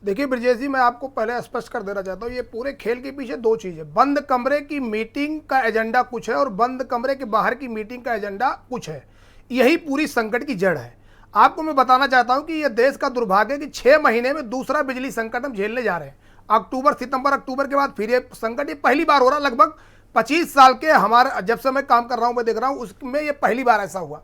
देखिए ब्रजेश जी, मैं आपको पहले स्पष्ट कर देना चाहता हूँ, ये पूरे खेल के पीछे 2 चीज़ें। बंद कमरे की मीटिंग का एजेंडा कुछ है और बंद कमरे के बाहर की मीटिंग का एजेंडा कुछ है। यही पूरी संकट की जड़ है। आपको मैं बताना चाहता हूँ कि ये देश का दुर्भाग्य है कि 6 महीने में दूसरा बिजली संकट हम झेलने जा रहे हैं। अक्टूबर के बाद फिर ये संकट ये पहली बार हो रहा। लगभग 25 साल के हमारे जब से मैं काम कर रहा हूं, मैं देख रहा हूं, उसमें ये पहली बार ऐसा हुआ।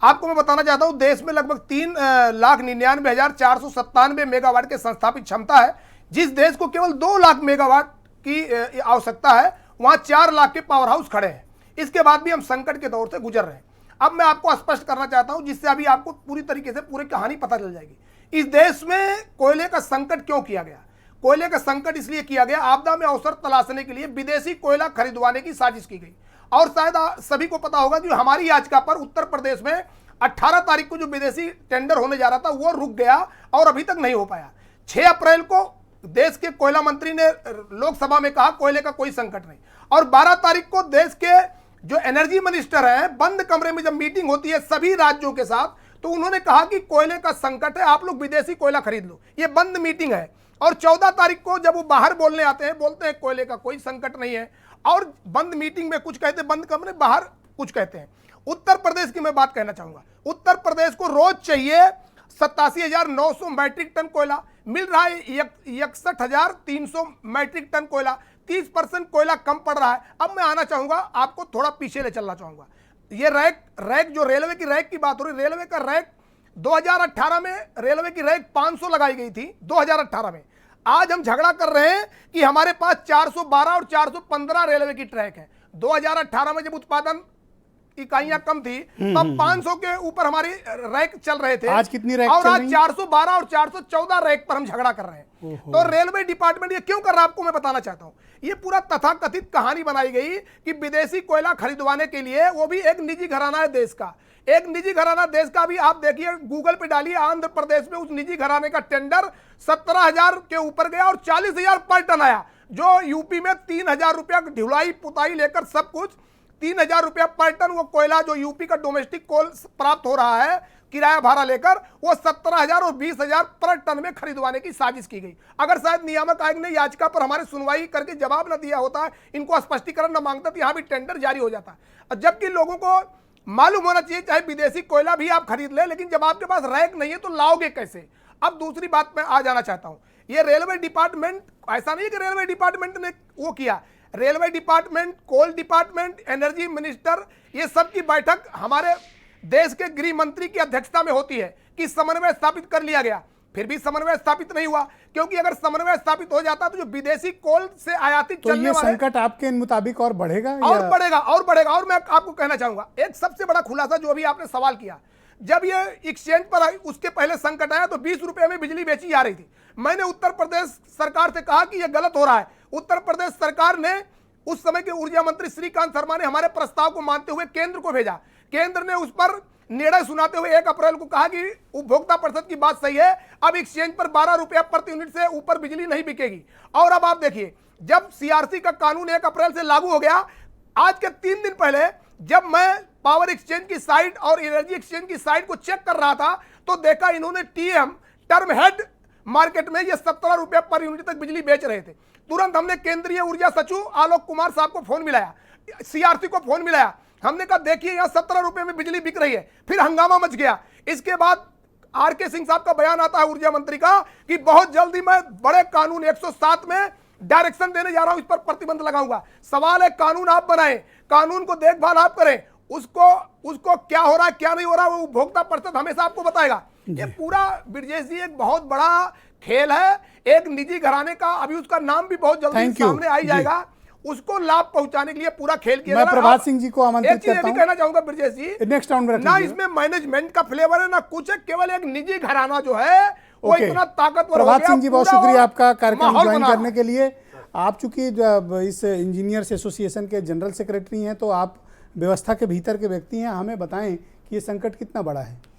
आपको मैं बताना चाहता हूं, देश में लगभग 3,99,497 मेगावाट के संस्थापित क्षमता है। जिस देश को केवल 2 लाख मेगावाट की आवश्यकता है, वहां 4 लाख के पावर हाउस खड़े हैं। इसके बाद भी हम संकट के दौर से गुजर रहे हैं। अब मैं आपको स्पष्ट करना चाहता हूं, जिससे अभी आपको पूरी तरीके से पूरी कहानी पता चल जाएगी। इस देश में कोयले का संकट क्यों किया गया? कोयले का संकट इसलिए किया गया, आपदा में अवसर तलाशने के लिए विदेशी कोयला खरीदवाने की साजिश की गई। और शायद सभी को पता होगा कि हमारी याचिका पर उत्तर प्रदेश में 18 तारीख को जो विदेशी टेंडर होने जा रहा था वो रुक गया और अभी तक नहीं हो पाया। 6 अप्रैल को देश के कोयला मंत्री ने लोकसभा में कहा कोयले का कोई संकट नहीं, और 12 तारीख को देश के जो एनर्जी मिनिस्टर हैं, बंद कमरे में जब मीटिंग होती है सभी राज्यों के साथ, तो उन्होंने कहा कि कोयले का संकट है, आप लोग विदेशी कोयला खरीद लो। ये बंद मीटिंग है। और 14 तारीख को जब वो बाहर बोलने आते हैं, बोलते हैं कोयले का कोई संकट नहीं है, और बंद मीटिंग में कुछ कहते हैं, बंद कमरे बाहर कुछ कहते हैं। उत्तर प्रदेश की मैं बात कहना चाहूंगा। उत्तर प्रदेश को रोज चाहिए 87,900 मैट्रिक टन कोयला, मिल रहा है 61,300 मैट्रिक टन कोयला, 30% कोयला कम पड़ रहा है। अब मैं आना चाहूंगा, आपको थोड़ा पीछे ले चलना चाहूंगा। ये रैक जो रेलवे की रैक की बात हो रही, रेलवे का रैक 2018 में रेलवे की रैक 500 लगाई गई थी 2018 में। आज हम झगड़ा कर रहे हैं कि हमारे पास 412 और 415 रेलवे की ट्रैक है। 2018 में जब उत्पादन इकाइयां कम थी तब 500 के ऊपर हमारी रैक चल रहे थे। आज कितनी रैक और चल आज रही? 412 और 414 रैक पर हम झगड़ा कर रहे हैं। तो रेलवे डिपार्टमेंट ये क्यों कर रहा है, आपको मैं बताना चाहता हूं। ये पूरा तथाकथित कहानी बनाई गई कि विदेशी कोयला खरीदवाने के लिए, वो भी एक निजी घराना है देश का, एक निजी घराना देश का भी। आप देखिए, गूगल पे डालिए, आंध्र प्रदेश में उस निजी घराने का टेंडर 17,000 के ऊपर गया और 40,000 पर टन आया। जो यूपी में 3,000 रुपया ढुलाई पुताई लेकर सब कुछ 3,000 रुपया पर टन वो कोयला जो यूपी का डोमेस्टिक कोल प्राप्त हो रहा है किराया भाड़ा लेकर, वो 17,000 और 20,000 पर टन में खरीदवाने की साजिश की गई। अगर शायद नियामक आयोग ने याचिका पर हमारी सुनवाई करके जवाब न दिया होता, इनको स्पष्टीकरण न मांगता, तो यहाँ भी टेंडर जारी हो जाता। जबकि लोगों को मालूम होना चाहिए, चाहे विदेशी कोयला भी आप खरीद ले, लेकिन जब आपके पास रैक नहीं है तो लाओगे कैसे? अब दूसरी बात मैं आ जाना चाहता हूं। ये रेलवे डिपार्टमेंट, ऐसा नहीं है कि रेलवे डिपार्टमेंट ने वो किया, रेलवे डिपार्टमेंट, कोल डिपार्टमेंट, एनर्जी मिनिस्टर, ये सब की बैठक हमारे देश के गृह मंत्री की अध्यक्षता में होती है कि समन्वय स्थापित कर लिया गया। फिर भी समन्वय स्थापित नहीं हुआ, क्योंकि अगर समन्वय स्थापित हो जाता तो जो विदेशी कोल से आयातित तो ये संकट आपके मुताबिक और बढ़ेगा और बढ़ेगा और बढ़ेगा। और मैं आपको कहना चाहूंगा एक सबसे बड़ा खुलासा, जो अभी आपने सवाल किया, जब ये एक्सचेंज पर आई, उसके पहले संकट आया तो 20 रुपए में बिजली बेची जा रही थी। मैंने उत्तर प्रदेश सरकार से कहा कि यह गलत हो रहा है। उत्तर प्रदेश सरकार ने, उस समय के ऊर्जा मंत्री श्रीकांत शर्मा ने हमारे प्रस्ताव को मानते हुए केंद्र को भेजा। केंद्र ने उस पर निर्णय सुनाते हुए 1 अप्रैल को कहा कि उपभोक्ता परिषद की बात सही है, अब एक्सचेंज पर 12 रुपया प्रति यूनिट से ऊपर बिजली नहीं बिकेगी। और अब आप देखिए, जब सीआरसी का कानून 1 अप्रैल से लागू हो गया, आज के 3 दिन पहले जब मैं पावर एक्सचेंज की साइट और एनर्जी एक्सचेंज की साइट को चेक कर रहा था, तो देखा इन्होंने टीएम टर्म हेड मार्केट में ये 17 रुपया पर यूनिट तक बिजली बेच रहे थे। तुरंत हमने केंद्रीय ऊर्जा सचिव आलोक कुमार साहब को फोन मिलाया, सीआरसी को फोन मिलाया, हमने कहा देखिए यहाँ 17 रुपए में बिजली बिक रही है। फिर हंगामा मच गया। इसके बाद आरके सिंह साहब का बयान आता है ऊर्जा मंत्री का कि बहुत जल्दी मैं बड़े कानून 107 में डायरेक्शन देने जा रहा हूं, इस पर प्रतिबंध लगाऊंगा। सवाल है, कानून आप बनाएं, कानून को देखभाल आप करें, उसको क्या हो रहा है क्या नहीं हो रहा वो उपभोक्ता परिषद हमेशा आपको बताएगा। ये पूरा ब्रिजेश जी एक बहुत बड़ा खेल है, एक निजी घराने का, अभी उसका नाम भी बहुत जल्दी सामने आ जाएगा, उसको लाभ पहुंचाने के लिए पूरा खेल किया। मैं प्रभात सिंह जी को आमंत्रित करता हूं। कहना चाहूंगा ब्रिजेश जी, नेक्स्ट राउंड में ना इसमें मैनेजमेंट का फ्लेवर है ना कुछ है, केवल एक निजी घराना जो है वो इतना ताकतवर हो गया। प्रभात सिंह जी, बहुत शुक्रिया आपका कार्यक्रम ज्वाइन करने के लिए। आप चूंकि इस इंजीनियर्स एसोसिएशन के जनरल सेक्रेटरी हैं, तो आप व्यवस्था के भीतर के व्यक्ति हैं, हमें बताएं कि ये संकट कितना बड़ा है।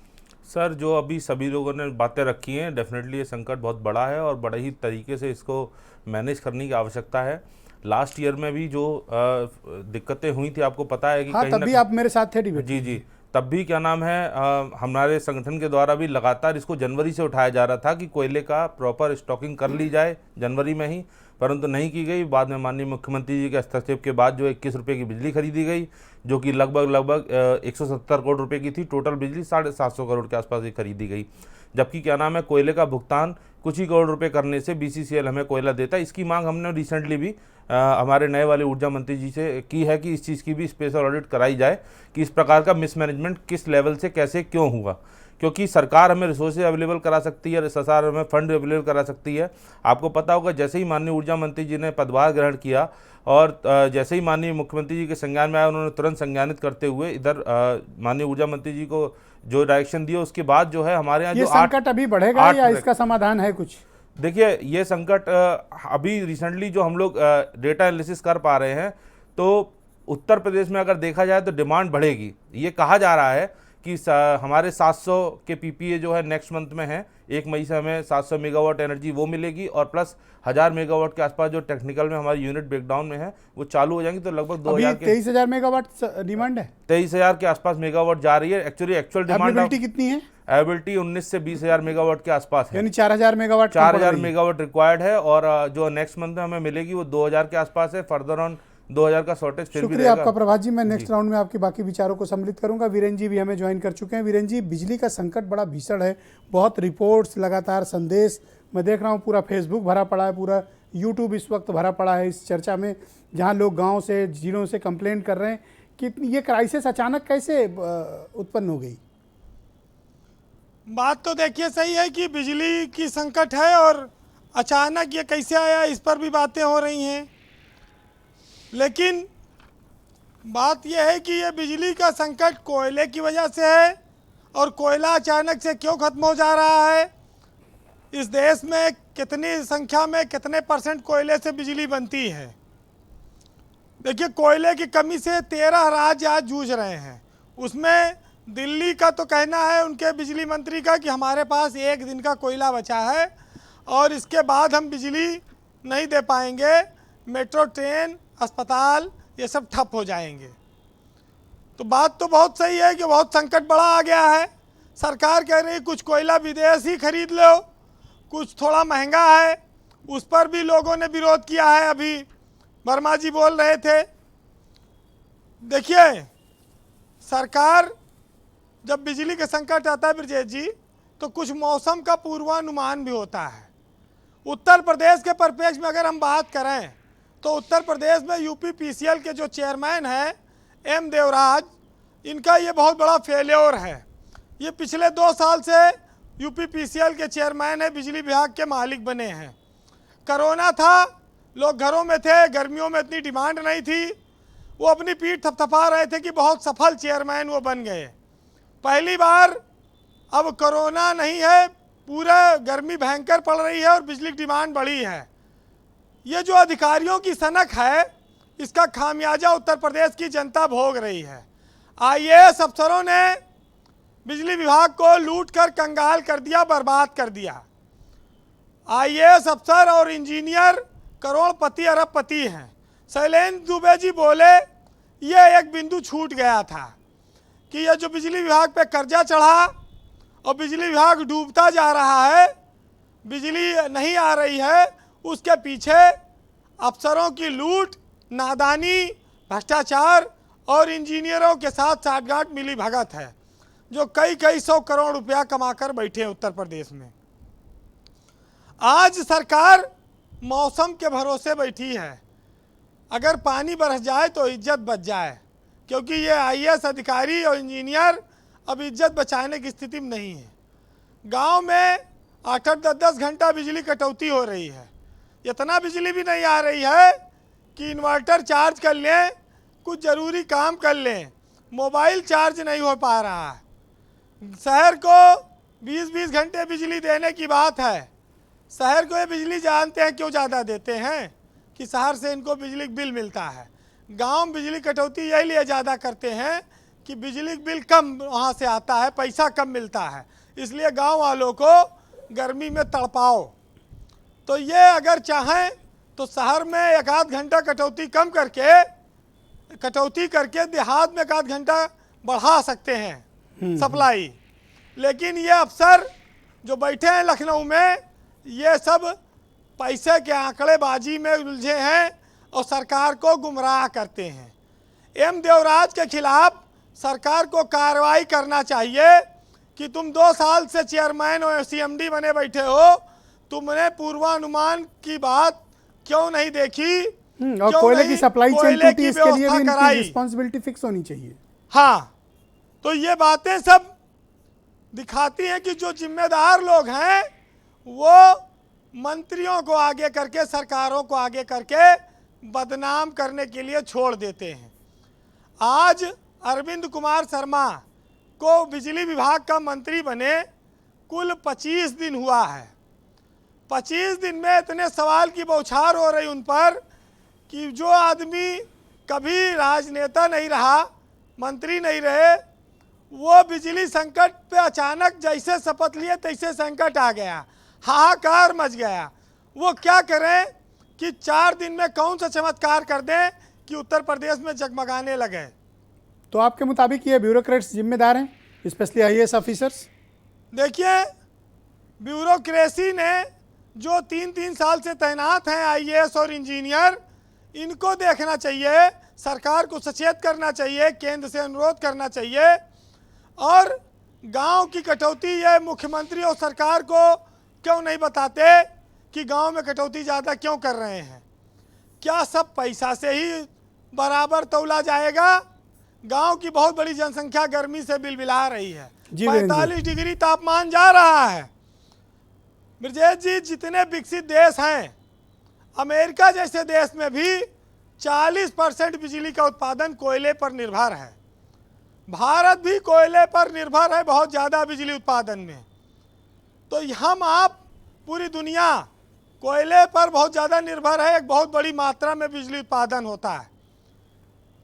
सर, जो अभी सभी लोगों ने बातें रखी हैं, डेफिनेटली ये संकट बहुत बड़ा है और बड़े ही तरीके से इसको मैनेज करने की आवश्यकता है। लास्ट ईयर में भी जो दिक्कतें हुई थी, आपको पता है कि हाँ, तब भी आप मेरे साथ थे डिबेट। जी, तब भी क्या नाम है, हमारे संगठन के द्वारा भी लगातार इसको जनवरी से उठाया जा रहा था कि कोयले का प्रॉपर स्टॉकिंग कर ली जाए जनवरी में ही, परंतु नहीं की गई। बाद में माननीय मुख्यमंत्री जी के हस्तक्षेप के बाद जो 21 रुपये की बिजली खरीदी गई, जो कि लगभग 170 करोड़ रुपए की थी। टोटल बिजली 750 करोड़ के आसपास ही खरीदी गई। जबकि क्या नाम है, कोयले का भुगतान कुछ ही करोड़ रुपए करने से BCCL हमें कोयला देता है। इसकी मांग हमने रिसेंटली भी हमारे नए वाले ऊर्जा मंत्री जी से की है कि इस चीज़ की भी स्पेशल ऑडिट कराई जाए कि इस प्रकार का मिसमैनेजमेंट किस लेवल से कैसे क्यों हुआ, क्योंकि सरकार हमें रिसोर्सेज अवेलेबल करा सकती है, सरकार हमें फंड अवेलेबल करा सकती है। आपको पता होगा जैसे ही माननीय ऊर्जा मंत्री जी ने पदभार ग्रहण किया और जैसे ही माननीय मुख्यमंत्री जी के संज्ञान में आया, उन्होंने तुरंत संज्ञानित करते हुए इधर माननीय ऊर्जा मंत्री जी को जो डायरेक्शन दिया, उसके बाद जो है हमारे यहाँ ये जो संकट अभी बढ़ेगा या इसका समाधान है कुछ? देखिए, ये संकट अभी रिसेंटली जो हम लोग डेटा एनालिसिस कर पा रहे हैं, तो उत्तर प्रदेश में अगर देखा जाए तो डिमांड बढ़ेगी। ये कहा जा रहा है कि हमारे 700 के PPA जो है नेक्स्ट मंथ में है, 1 मई से हमें 700 मेगावाट एनर्जी वो मिलेगी और प्लस 1000 मेगावाट के आसपास जो टेक्निकल में हमारी यूनिट ब्रेकडाउन में है वो चालू हो जाएंगी। तो लगभग 2000 के 23,000 मेगावाट डिमांड है, 23,000 के आसपास मेगावाट जा रही है। एक्चुअल डिमांड कितनी है? एबिलिटी 19 से 20,000 मेगावाट के आसपास है, यानी 4,000 मेगावाट 4,000 मेगावाट रिक्वायर्ड है और जो नेक्स्ट मंथ में हमें मिलेगी वो 2,000 के आसपास है। फर्दर ऑन 2,000 का शॉर्टेज फिर भी रहेगा। शुक्रिया आपका प्रभात जी। मैं नेक्स्ट राउंड में आपके बाकी विचारों को सम्मिलित करूंगा। वीरेन जी भी हमें ज्वाइन कर चुके हैं। वीरेन जी, बिजली का संकट बड़ा भीषण है, बहुत रिपोर्ट्स, लगातार संदेश मैं देख रहा हूँ, पूरा फेसबुक भरा पड़ा है, पूरा यूट्यूब इस वक्त भरा पड़ा है इस चर्चा में, जहाँ लोग गाँव से जिलों से कंप्लेंट कर रहे हैं कि ये क्राइसिस अचानक कैसे उत्पन्न हो गई। बात तो देखिए सही है कि बिजली की संकट है और अचानक ये कैसे आया, इस पर भी बातें हो रही हैं। लेकिन बात यह है कि ये बिजली का संकट कोयले की वजह से है और कोयला अचानक से क्यों खत्म हो जा रहा है। इस देश में कितनी संख्या में कितने % कोयले से बिजली बनती है। देखिए, कोयले की कमी से 13 राज्य आज जूझ रहे हैं। उसमें दिल्ली का तो कहना है उनके बिजली मंत्री का कि हमारे पास 1 दिन का कोयला बचा है और इसके बाद हम बिजली नहीं दे पाएंगे, मेट्रो ट्रेन, अस्पताल ये सब ठप हो जाएंगे। तो बात तो बहुत सही है कि बहुत संकट बड़ा आ गया है। सरकार कह रही है कुछ कोयला विदेश ही खरीद लो, कुछ थोड़ा महंगा है, उस पर भी लोगों ने विरोध किया है। अभी वर्मा जी बोल रहे थे। देखिए, सरकार जब बिजली का संकट आता है ब्रजेश जी, तो कुछ मौसम का पूर्वानुमान भी होता है। उत्तर प्रदेश के परिप्रेक्ष्य में अगर हम बात करें तो उत्तर प्रदेश में UPPCL के जो चेयरमैन हैं M देवराज, इनका ये बहुत बड़ा फेल्योर है। ये पिछले 2 साल से UPPCL के चेयरमैन है, बिजली विभाग के मालिक बने हैं। कोरोना था, लोग घरों में थे, गर्मियों में इतनी डिमांड नहीं थी, वो अपनी पीठ थपथपा रहे थे कि बहुत सफल चेयरमैन वो बन गए। पहली बार अब कोरोना नहीं है, पूरा गर्मी भयंकर पड़ रही है और बिजली की डिमांड बढ़ी है। ये जो अधिकारियों की सनक है, इसका खामियाजा उत्तर प्रदेश की जनता भोग रही है। IAS अफसरों ने बिजली विभाग को लूट कर कंगाल कर दिया, बर्बाद कर दिया। IAS अफसर और इंजीनियर करोड़पति अरबपति हैं। शैलेंद्र दुबे जी बोले ये एक बिंदु छूट गया था कि ये जो बिजली विभाग पे कर्जा चढ़ा और बिजली विभाग डूबता जा रहा है, बिजली नहीं आ रही है, उसके पीछे अफसरों की लूट, नादानी, भ्रष्टाचार और इंजीनियरों के साथ साठगांठ मिली भगत है, जो कई 100 करोड़ रुपया कमाकर बैठे हैं उत्तर प्रदेश में। आज सरकार मौसम के भरोसे बैठी है। अगर पानी बरस जाए तो इज्जत बच जाए, क्योंकि ये IAS अधिकारी और इंजीनियर अब इज्जत बचाने की स्थिति में नहीं है। गांव में 8-8, 10-10 घंटा बिजली कटौती हो रही है। इतना बिजली भी नहीं आ रही है कि इन्वर्टर चार्ज कर लें, कुछ ज़रूरी काम कर लें, मोबाइल चार्ज नहीं हो पा रहा है। शहर को 20-20 घंटे बिजली देने की बात है। शहर को ये बिजली जानते हैं क्यों ज़्यादा देते हैं कि शहर से इनको बिजली बिल मिलता है। गांव में बिजली कटौती यही लिए ज़्यादा करते हैं कि बिजली बिल कम वहाँ से आता है, पैसा कम मिलता है, इसलिए गांव वालों को गर्मी में तड़पाओ। तो ये अगर चाहें तो शहर में 1-8 घंटा कटौती कम करके, कटौती करके देहात में 1-8 घंटा बढ़ा सकते हैं सप्लाई। लेकिन ये अफसर जो बैठे हैं लखनऊ में, ये सब पैसे के आंकड़ेबाजी में उलझे हैं और सरकार को गुमराह करते हैं। M देवराज के खिलाफ सरकार को कार्रवाई करना चाहिए कि तुम 2 साल से चेयरमैन और CMD बने बैठे हो, तुमने पूर्वानुमान की बात क्यों नहीं देखी? और क्यों कोयले नहीं की सप्लाई चेन कोयले टूटी, की इसके लिए भी व्यवस्था इनकी कराई? रिस्पॉन्सिबिलिटी फिक्स होनी चाहिए। हाँ, तो ये बातें सब दिखाती हैं कि जो जिम्मेदार लोग हैं वो मंत्रियों को आगे करके, सरकारों को आगे करके बदनाम करने के लिए छोड़ देते हैं। आज अरविंद कुमार शर्मा को बिजली विभाग का मंत्री बने कुल 25 दिन हुआ है। 25 दिन में इतने सवाल की बौछार हो रही उन पर कि जो आदमी कभी राजनेता नहीं रहा, मंत्री नहीं रहे, वो बिजली संकट पे अचानक जैसे शपथ लिए तैसे संकट आ गया, हाहाकार मच गया। वो क्या करें कि 4 दिन में कौन सा चमत्कार कर दें कि उत्तर प्रदेश में जगमगाने लगे। तो आपके मुताबिक ये ब्यूरोक्रेट्स जिम्मेदार हैं, स्पेशली IAS ऑफिसर्स? देखिए, ब्यूरोक्रेसी ने जो 3-3 साल से तैनात हैं IAS और इंजीनियर, इनको देखना चाहिए, सरकार को सचेत करना चाहिए, केंद्र से अनुरोध करना चाहिए। और गांव की कटौती ये मुख्यमंत्री और सरकार को क्यों नहीं बताते कि गांव में कटौती ज़्यादा क्यों कर रहे हैं? क्या सब पैसा से ही बराबर तौला जाएगा? गांव की बहुत बड़ी जनसंख्या गर्मी से बिलबिला रही है, 45 डिग्री तापमान जा रहा है। ब्रजेश जी, जितने विकसित देश हैं, अमेरिका जैसे देश में भी 40% बिजली का उत्पादन कोयले पर निर्भर है। भारत भी कोयले पर निर्भर है बहुत ज़्यादा बिजली उत्पादन में। तो हम आप पूरी दुनिया कोयले पर बहुत ज़्यादा निर्भर है। एक बहुत बड़ी मात्रा में बिजली उत्पादन होता है।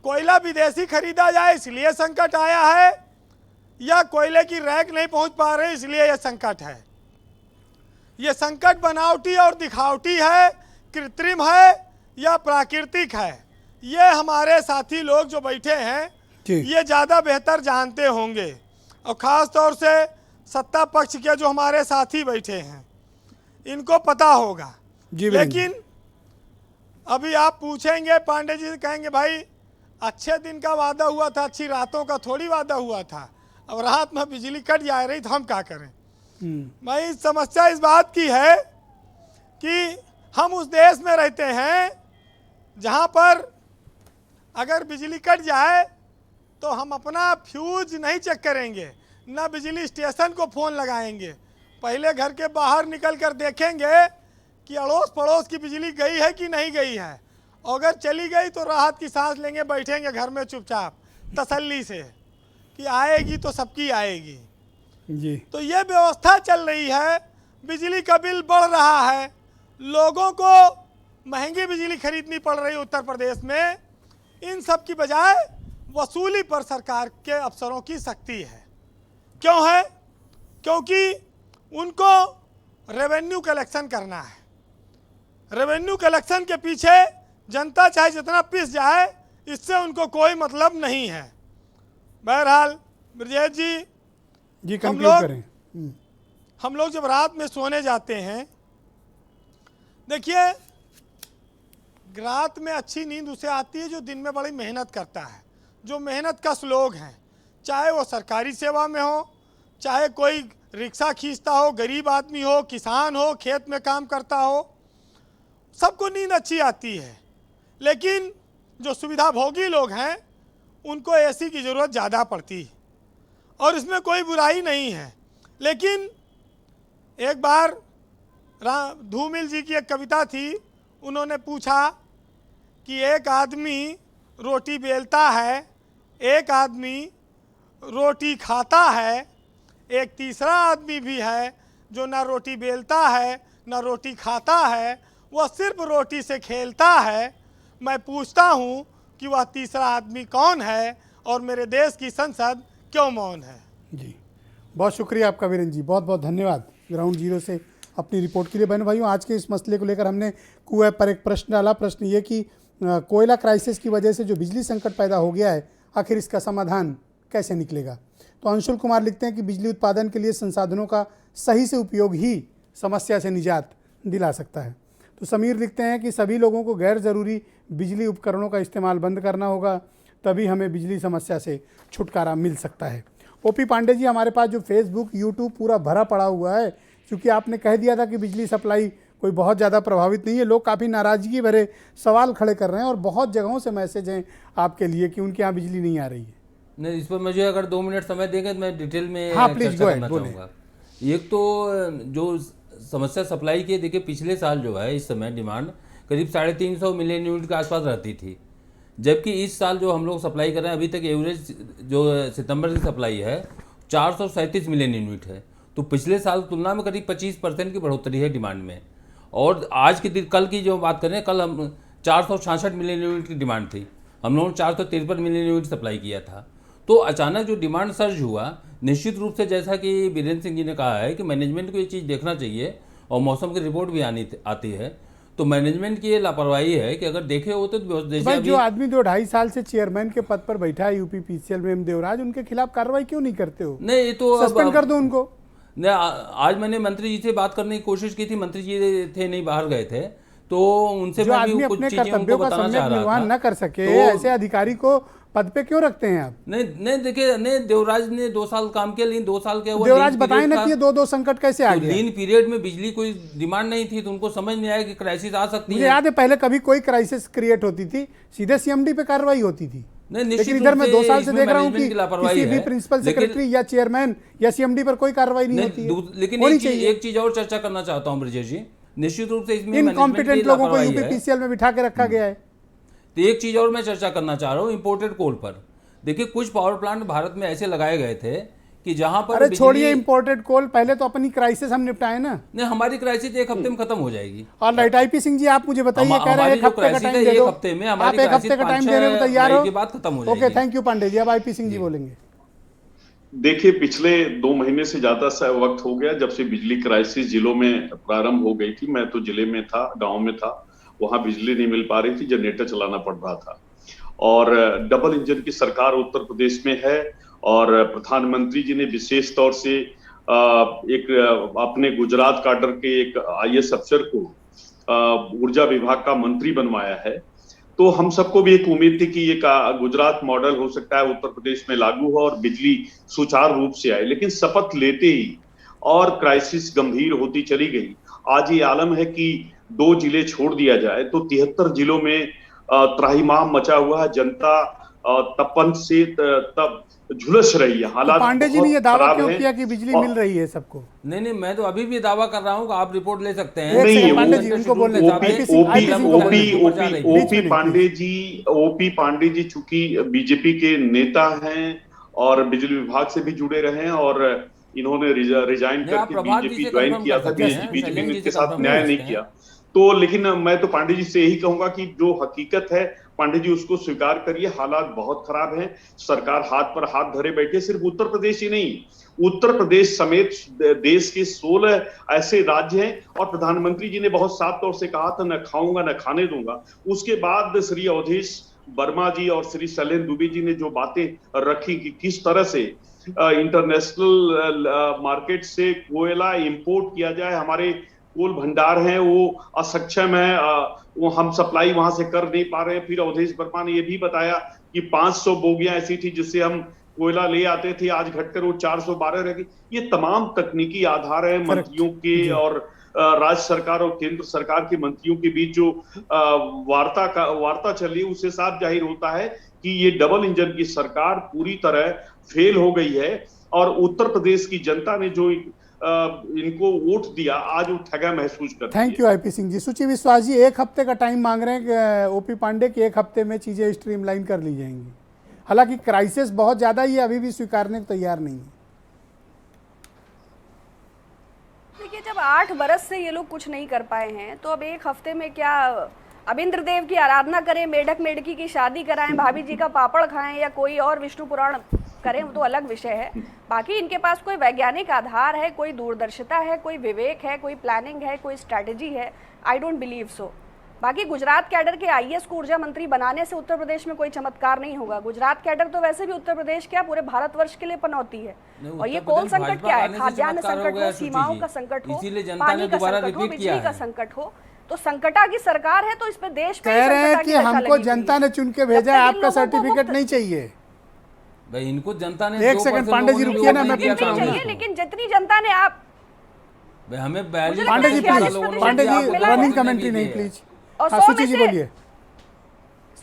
कोयला विदेशी खरीदा जाए इसलिए संकट आया है, या कोयले की रैक नहीं पहुंच पा रही इसलिए यह संकट है? यह संकट बनावटी और दिखावटी है, कृत्रिम है या प्राकृतिक है? ये हमारे साथी लोग जो बैठे हैं ये ज़्यादा बेहतर जानते होंगे, और ख़ास तौर से सत्ता पक्ष के जो हमारे साथी बैठे हैं इनको पता होगा। लेकिन अभी आप पूछेंगे, पांडे जी से कहेंगे भाई अच्छे दिन का वादा हुआ था, अच्छी रातों का थोड़ी वादा हुआ था, अब रात में बिजली कट जा रही तो हम क्या करें? भाई समस्या इस बात की है कि हम उस देश में रहते हैं जहाँ पर अगर बिजली कट जाए तो हम अपना फ्यूज नहीं चेक करेंगे, ना बिजली स्टेशन को फ़ोन लगाएंगे, पहले घर के बाहर निकल कर देखेंगे कि अड़ोस पड़ोस की बिजली गई है कि नहीं गई है। अगर चली गई तो राहत की सांस लेंगे, बैठेंगे घर में चुपचाप तसल्ली से कि आएगी तो सबकी आएगी जी। तो ये व्यवस्था चल रही है। बिजली का बिल बढ़ रहा है, लोगों को महंगी बिजली खरीदनी पड़ रही है उत्तर प्रदेश में। इन सब की बजाय वसूली पर सरकार के अफसरों की सख्ती है। क्यों है? क्योंकि उनको रेवेन्यू कलेक्शन करना है। रेवेन्यू कलेक्शन के पीछे जनता चाहे जितना पिस जाए, इससे उनको कोई मतलब नहीं है। बहरहाल ब्रजेश जी हम लोग जब रात में सोने जाते हैं, देखिए रात में अच्छी नींद उसे आती है जो दिन में बड़ी मेहनत करता है, जो मेहनत कश लोग हैं, चाहे वो सरकारी सेवा में हो, चाहे कोई रिक्शा खींचता हो, गरीब आदमी हो, किसान हो, खेत में काम करता हो, सबको नींद अच्छी आती है। लेकिन जो सुविधाभोगी लोग हैं उनको एसी की ज़रूरत ज़्यादा पड़ती है, और इसमें कोई बुराई नहीं है। लेकिन एक बार धूमिल जी की एक कविता थी, उन्होंने पूछा कि एक आदमी रोटी बेलता है, एक आदमी रोटी खाता है, एक तीसरा आदमी भी है जो ना रोटी बेलता है ना रोटी खाता है, वह सिर्फ रोटी से खेलता है। मैं पूछता हूँ कि वह तीसरा आदमी कौन है और मेरे देश की संसद क्यों मौन है? जी, बहुत शुक्रिया आपका वीरेंद्र जी, बहुत बहुत धन्यवाद ग्राउंड जीरो से अपनी रिपोर्ट के लिए। बहनों भाइयों, आज के इस मसले को लेकर हमने कुएं पर एक प्रश्न डाला। प्रश्न ये कि कोयला क्राइसिस की वजह से जो बिजली संकट पैदा हो गया है, आखिर इसका समाधान कैसे निकलेगा? तो अंशुल कुमार लिखते हैं कि बिजली उत्पादन के लिए संसाधनों का सही से उपयोग ही समस्या से निजात दिला सकता है। तो समीर लिखते हैं कि सभी लोगों को गैर ज़रूरी बिजली उपकरणों का इस्तेमाल बंद करना होगा, तभी हमें बिजली समस्या से छुटकारा मिल सकता है। ओपी पांडे जी, हमारे पास जो फेसबुक यूट्यूब पूरा भरा पड़ा हुआ है, चूँकि आपने कह दिया था कि बिजली सप्लाई कोई बहुत ज़्यादा प्रभावित नहीं है, लोग काफ़ी नाराज़गी भरे सवाल खड़े कर रहे हैं और बहुत जगहों से मैसेज हैं आपके लिए कि उनके यहाँ बिजली नहीं आ रही है। नहीं, इस पर मुझे अगर 2 मिनट समय देंगे तो मैं डिटेल में हाँ, प्लीज चर्चा गो करना अहेड, चाहूँगा। एक तो जो समस्या सप्लाई की है, देखिए पिछले साल जो है इस समय डिमांड करीब 350 मिलियन यूनिट के आसपास रहती थी, जबकि इस साल जो हम लोग सप्लाई कर रहे हैं अभी तक एवरेज जो सितंबर की सप्लाई है 437 मिलियन यूनिट है। तो पिछले साल की तुलना में करीब 25% की बढ़ोतरी है डिमांड में। और आज के दिन कल की जो बात करें, कल हम 466 मिलियन यूनिट की डिमांड थी, हम लोगों ने 453 मिलियन यूनिट सप्लाई किया था। तो अचानक जो डिमांड सर्ज हुआ, निश्चित रूप से जैसा कि वीरेंद्र सिंह जी ने कहा है कि मैनेजमेंट को ये चीज़ देखना चाहिए और मौसम की रिपोर्ट भी आती है, तो मैनेजमेंट की ये लापरवाही है कि अगर देखे होते तो जैसे भाई जो आदमी जो 2.5 साल से चेयरमैन के पद पर बैठा है यूपीपीसीएल में, देवराज, उनके खिलाफ कार्रवाई क्यों नहीं करते हो? नहीं, ये तो सस्पेंड कर दो उनको। नहीं, आज मैंने मंत्री जी से बात करने की कोशिश की थी, मंत्री जी थे नहीं, बाहर गए थे, तो उनसे जो मैं आदमी भी कुछ अपने चीजें उनको कर्तव्यों का बताना चाह सम्यक रहा निर्वहन था। न कर सके, तो ऐसे अधिकारी को पद पे क्यों रखते हैं आप? नहीं देखिए, नहीं, देवराज ने 2 साल काम किया, लेकिन 2 साल क्या हुआ, देवराज बताए ना कि ये 2 संकट कैसे आ गया। लीन पीरियड में बिजली कोई डिमांड नहीं थी, तो उनको समझ नहीं आया कि क्राइसिस आ सकती है। मुझे याद है पहले कभी कोई क्राइसिस क्रिएट होती थी सीधे सीएमडी पे कार्रवाई होती थी, लेकिन इधर मैं 2 साल से देख रहा हूँ कि किसी भी प्रिंसिपल सेक्रेटरी या चेयरमैन या सीएमडी पर कोई कार्रवाई नहीं होती है। लेकिन एक चीज और चर्चा करना चाहता हूँ ब्रजेश जी, निश्चित रूप से इसमें इनकॉम्पिटेंट लोगों को यूपीपीसीएल में बिठा के रखा गया है। तो एक चीज और मैं चर्चा करना चाह रहा हूँ इंपोर्टेड कोल पर। देखिए, कुछ पावर प्लांट भारत में ऐसे लगाए गए थे कि जहां पर, अरे छोड़िए इंपोर्टेड कोल, पहले तो अपनी क्राइसिस हम निपटाए ना। नहीं, हमारी क्राइसिस 1 हफ्ते में खत्म हो जाएगी। और राइट, आईपी सिंह जी आप मुझे बताइए, कह रहे हैं 1 हफ्ते का टाइम दे दो, आप 1 हफ्ते का टाइम देने में तैयार हो? Okay, thank you Pandey ji. अब आईपी सिंह जी बोलेंगे। देखिए, पिछले 2 महीने से ज्यादा सा वक्त हो गया जब से बिजली क्राइसिस जिलों में प्रारंभ हो गई थी। मैं तो जिले में था, गांव में था, वहां बिजली नहीं मिल पा रही थी, जनरेटर चलाना पड़ रहा था। और डबल इंजन की सरकार उत्तर प्रदेश में है और प्रधानमंत्री जी ने विशेष तौर से एक अपने गुजरात काडर के एक आईएएस अफसर को ऊर्जा विभाग का मंत्री बनवाया है। तो हम सबको भी एक उम्मीद थी कि ये गुजरात मॉडल हो सकता है उत्तर प्रदेश में लागू हो और बिजली सुचारू रूप से आए, लेकिन शपथ लेते ही और क्राइसिस गंभीर होती चली गई। आज ये आलम है कि 2 जिले छोड़ दिया जाए तो 73 जिलों में त्राहिमाम मचा हुआ है। जनता तपन से तब झुलस रही है। हालात पांडे जी ने ये दावा क्यों किया कि बिजली मिल रही है सबको? नहीं, मैं तो अभी भी दावा कर रहा हूँ, आप रिपोर्ट ले सकते हैं। पांडे जी उनको बोलने ओपी पांडे जी चूंकि बीजेपी के नेता हैं और बिजली विभाग से भी जुड़े रहे हैं और इन्होंने रिजाइन करके बीजेपी ज्वाइन किया था, बीजेपी ने इनके साथ न्याय नहीं किया। तो लेकिन मैं तो पांडे जी से यही कहूंगा कि जो हकीकत है पांडे जी उसको स्वीकार करिए। हालात बहुत खराब हैं, सरकार हाथ पर हाथ धरे बैठे। सिर्फ उत्तर प्रदेश ही नहीं, उत्तर प्रदेश समेत देश के 16 ऐसे राज्य हैं और प्रधानमंत्री जी ने बहुत साफ तौर से कहा था न खाऊंगा न खाने दूंगा। उसके बाद श्री अवधेश वर्मा जी और श्री शैलेंद्र दुबे जी ने जो बातें रखी कि किस तरह से इंटरनेशनल मार्केट से कोयला इंपोर्ट किया जाए, हमारे कोल भंडार हैं वो असक्षम है, वो हम सप्लाई वहां से कर नहीं पा रहे हैं। फिर अवधेश वर्मा ने ये भी बताया कि 500 बोगियां ऐसी थी जिससे हम कोयला ले आते थे, आज घटकर वो 412 रह गई। ये तमाम तकनीकी आधार है मंत्रियों के और राज्य सरकार और केंद्र सरकार के मंत्रियों के बीच जो वार्ता चली, उससे साफ जाहिर होता है कि ये डबल इंजन की सरकार पूरी तरह फेल हो गई है और उत्तर प्रदेश की जनता ने जो इनको वोट दिया आज वो ठगा महसूस करती है। Thank you IP Singh ji. सुचि विश्वास जी 1 हफ्ते का टाइम मांग रहे हैं कि ओपी पांडे की 1 हफ्ते में चीजें स्ट्रीमलाइन कर ली जाएंगी। हालांकि क्राइसिस बहुत ज्यादा ही अभी भी स्वीकारने को तैयार नहीं है। देखिए, जब 8 बरस से ये लोग कुछ नहीं कर पाए हैं तो अब 1 हफ्ते में क्या अब इंद्रदेव की आराधना करें, मेढक मेढकी की शादी कराएं, भाभी जी का पापड़ खाएं या कोई और विष्णु पुराण करें, वो तो अलग विषय है। बाकी इनके पास कोई वैज्ञानिक आधार है, कोई दूरदर्शिता है, कोई विवेक है, कोई प्लानिंग है, कोई स्ट्रैटेजी है? I don't believe so. बाकी गुजरात कैडर के आईएएस को ऊर्जा मंत्री बनाने से उत्तर प्रदेश में कोई चमत्कार नहीं होगा। गुजरात कैडर तो वैसे भी उत्तर प्रदेश क्या पूरे भारतवर्ष के लिए पनौती है। और ये कौन संकट क्या है? खाद्यान्न संकट हो, सीमाओं का संकट हो, पानी का संकट हो, बिजली का संकट हो, तो संकटा की सरकार है तो इस पे देश कह रहे हैं कि हमको जनता ने चुन के भेजा है, आपका सर्टिफिकेट नहीं चाहिए। भाई इनको जनता ने 1 सेकंड पांडे जी रुकिए ना, मैं पूछ रहा हूं। लेकिन जितनी जनता ने भाई हमें मुझे लगता है पांडे जी 46% प्लीज, पांडे जी मिला रनिंग है। कमेंट्री नहीं प्लीज। और हाँ 100 सूची में जी से बोलिए।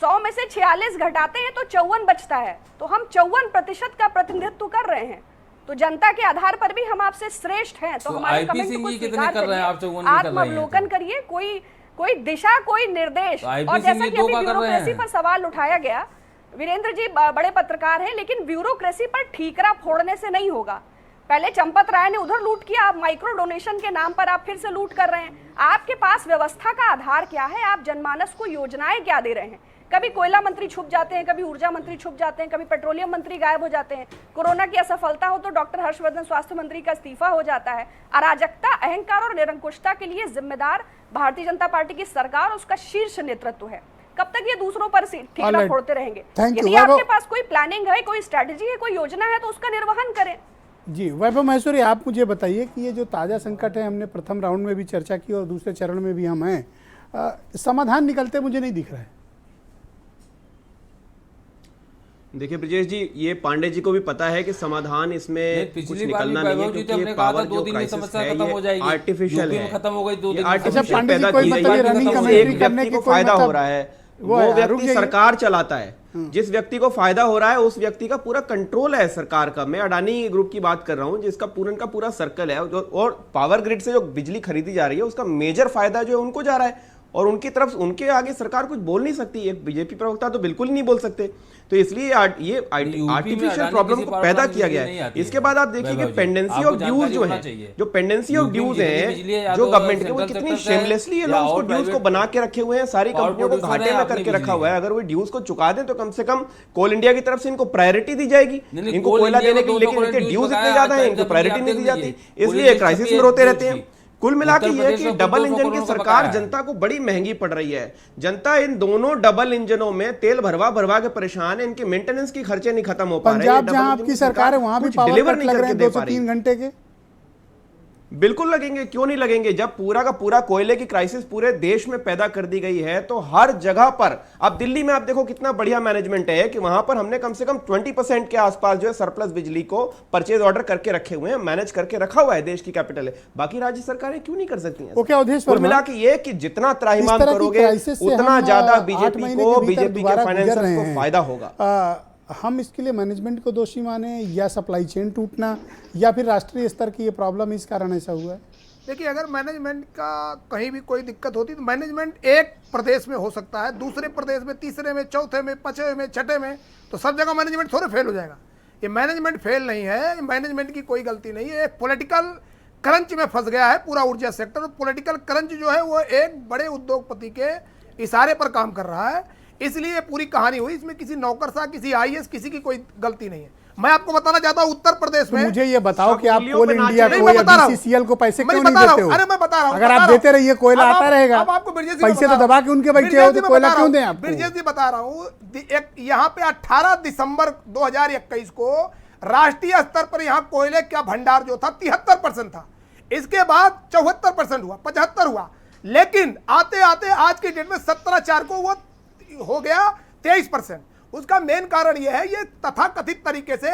100 में से 46 घटाते हैं तो 54 बचता है, तो हम 54% का प्रतिनिधित्व कर रहे हैं। तो जनता के आधार पर भी हम आपसे श्रेष्ठ हैं, तो हमारे आईपी कमेंट सिंह को जी कितने स्वीकार कर रहे हैं? आप 54 नहीं कर रहे हैं आत्मावलोकन करिए, कोई दिशा, कोई निर्देश। तो आईपी और सिंह जैसा ये कि दो अभी का कर रहे ब्यूरोक्रेसी हैं। पर सवाल उठाया गया, वीरेंद्र जी बड़े पत्रकार हैं, लेकिन ब्यूरोक्रेसी पर ठीकरा फोड़ने से नहीं होगा। पहले चंपत राय ने उधर लूट किया, अब माइक्रो डोनेशन के नाम पर आप फिर से लूट कर रहे हैं। आपके पास व्यवस्था का आधार क्या है? आप जनमानस को योजनाएं क्या दे रहे हैं? कभी कोयला मंत्री छुप जाते हैं, कभी ऊर्जा मंत्री छुप जाते हैं, कभी पेट्रोलियम मंत्री गायब हो जाते हैं। कोरोना की असफलता हो तो डॉक्टर हर्षवर्धन स्वास्थ्य मंत्री का इस्तीफा हो जाता है। अराजकता, अहंकार और निरंकुशता के लिए जिम्मेदार भारतीय जनता पार्टी की सरकार और उसका शीर्ष नेतृत्व है। कब तक ये दूसरों पर ठीकरा फोड़ते रहेंगे? यदि आपके पास कोई प्लानिंग है, कोई स्ट्रैटेजी है, कोई योजना है, तो उसका निर्वहन करें। जी वैभव महेश्वरी, आप मुझे बताइए कि ये जो ताज़ा संकट है, हमने प्रथम राउंड में भी चर्चा की और दूसरे चरण में भी हम हैं, समाधान निकलते मुझे नहीं दिख रहा है। देखिए ब्रजेश जी, ये पांडे जी को भी पता है कि समाधान इसमें कुछ निकलना नहीं है, क्योंकि ये पावर जो क्राइसिस है ये आर्टिफिशियल है, खत्म हो गई, 2 दिन आर्टिफिशियल पैदा की गई है। एक व्यक्ति को फायदा हो रहा है, वो व्यक्ति सरकार चलाता है। जिस व्यक्ति को फायदा हो रहा है उस व्यक्ति का पूरा कंट्रोल है सरकार का। मैं अडानी ग्रुप की बात कर रहा हूं, जिसका पूरा सर्कल है, और पावर ग्रिड से जो बिजली खरीदी जा रही है उसका मेजर फायदा जो है उनको जा रहा है, और उनकी तरफ, उनके आगे सरकार कुछ बोल नहीं सकती। एक बीजेपी प्रवक्ता तो बिल्कुल ही नहीं बोल सकते। तो इसलिए ये आर्टिफिशियल प्रॉब्लम को पैदा किया गया है। इसके बाद आप देखिए कि पेंडेंसी ऑफ ड्यूज जो है, जो पेंडेंसी ऑफ ड्यूज है जो गवर्नमेंट के, वो कितनी शेमलेसली ये लोग उसको ड्यूज को बना के रखे हुए हैं, सारी कंपनियों को घाटे में करके रखा हुआ है। अगर वो ड्यूज को चुका दें तो कम से कम कोल इंडिया की तरफ से इनको प्रायोरिटी दी जाएगी, इनको कोयला देने के लिए, लेकिन इनके ड्यूज इतने ज्यादा है, इनको प्रायोरिटी नहीं दी जाती, इसलिए क्राइसिस में रोते रहते हैं। कुल मिला के ये कि डबल इंजन की सरकार जनता को बड़ी महंगी पड़ रही है। जनता इन दोनों डबल इंजनों में तेल भरवा भरवा के परेशान है, इनके मेंटेनेंस की खर्चे नहीं खत्म हो पा रहे। पंजाब जहां आपकी सरकार है वहां भी पावर कट लग रहे हैं 2 से 3 घंटे के। बिल्कुल लगेंगे, क्यों नहीं लगेंगे? जब पूरा का पूरा कोयले की क्राइसिस पूरे देश में पैदा कर दी गई है तो हर जगह पर, अब दिल्ली में आप देखो कितना बढ़िया मैनेजमेंट है कि वहां पर हमने कम से कम 20% के आसपास जो है सरप्लस बिजली को परचेज ऑर्डर करके रखे हुए हैं, मैनेज करके रखा हुआ है, देश की कैपिटल है। बाकी राज्य सरकारें क्यों नहीं कर सकती हैं? कुल मिला के ये कि जितना त्राहिमाम करोगे उतना ज्यादा बीजेपी के फाइनेंसर्स को फायदा होगा। हम इसके लिए मैनेजमेंट को दोषी माने, या सप्लाई चेन टूटना, या फिर राष्ट्रीय स्तर की ये प्रॉब्लम इस कारण ऐसा हुआ है? देखिए, अगर मैनेजमेंट का कहीं भी कोई दिक्कत होती तो मैनेजमेंट एक प्रदेश में हो सकता है, दूसरे प्रदेश में, तीसरे में, चौथे में, पांचवें में, छठे में, तो सब जगह मैनेजमेंट थोड़े फेल हो जाएगा। ये मैनेजमेंट फेल नहीं है, मैनेजमेंट की कोई गलती नहीं है, पॉलिटिकल क्रंच में फंस गया है पूरा ऊर्जा सेक्टर। और पॉलिटिकल क्रंच जो है वो एक बड़े उद्योगपति के इशारे पर काम कर रहा है, इसलिए पूरी कहानी हुई। इसमें किसी नौकरशाह, किसी आईएएस, किसी की कोई गलती नहीं है। मैं आपको बताना चाहता हूं उत्तर प्रदेश में, तो मुझे ये बताओ कि आप कोल इंडिया को या बीसीसीएल को पैसे क्यों नहीं देते हो? अरे मैं बता रहा हूं, अगर आप देते रहिए कोयला आता रहेगा, पैसे तो दबा के उनके बैठे हो तो कोयला क्यों दें आपको? ब्रिजेश जी बता रहा हूं, यहाँ पे 18 दिसंबर 2021 को राष्ट्रीय स्तर पर यहाँ कोयले का भंडार जो था 73% था, इसके बाद 74% हुआ, 75 हुआ, लेकिन आते आते आज की डेट में 17/4 को वो हो गया 23%। उसका मेन कारण यह है, ये तथाकथित तरीके से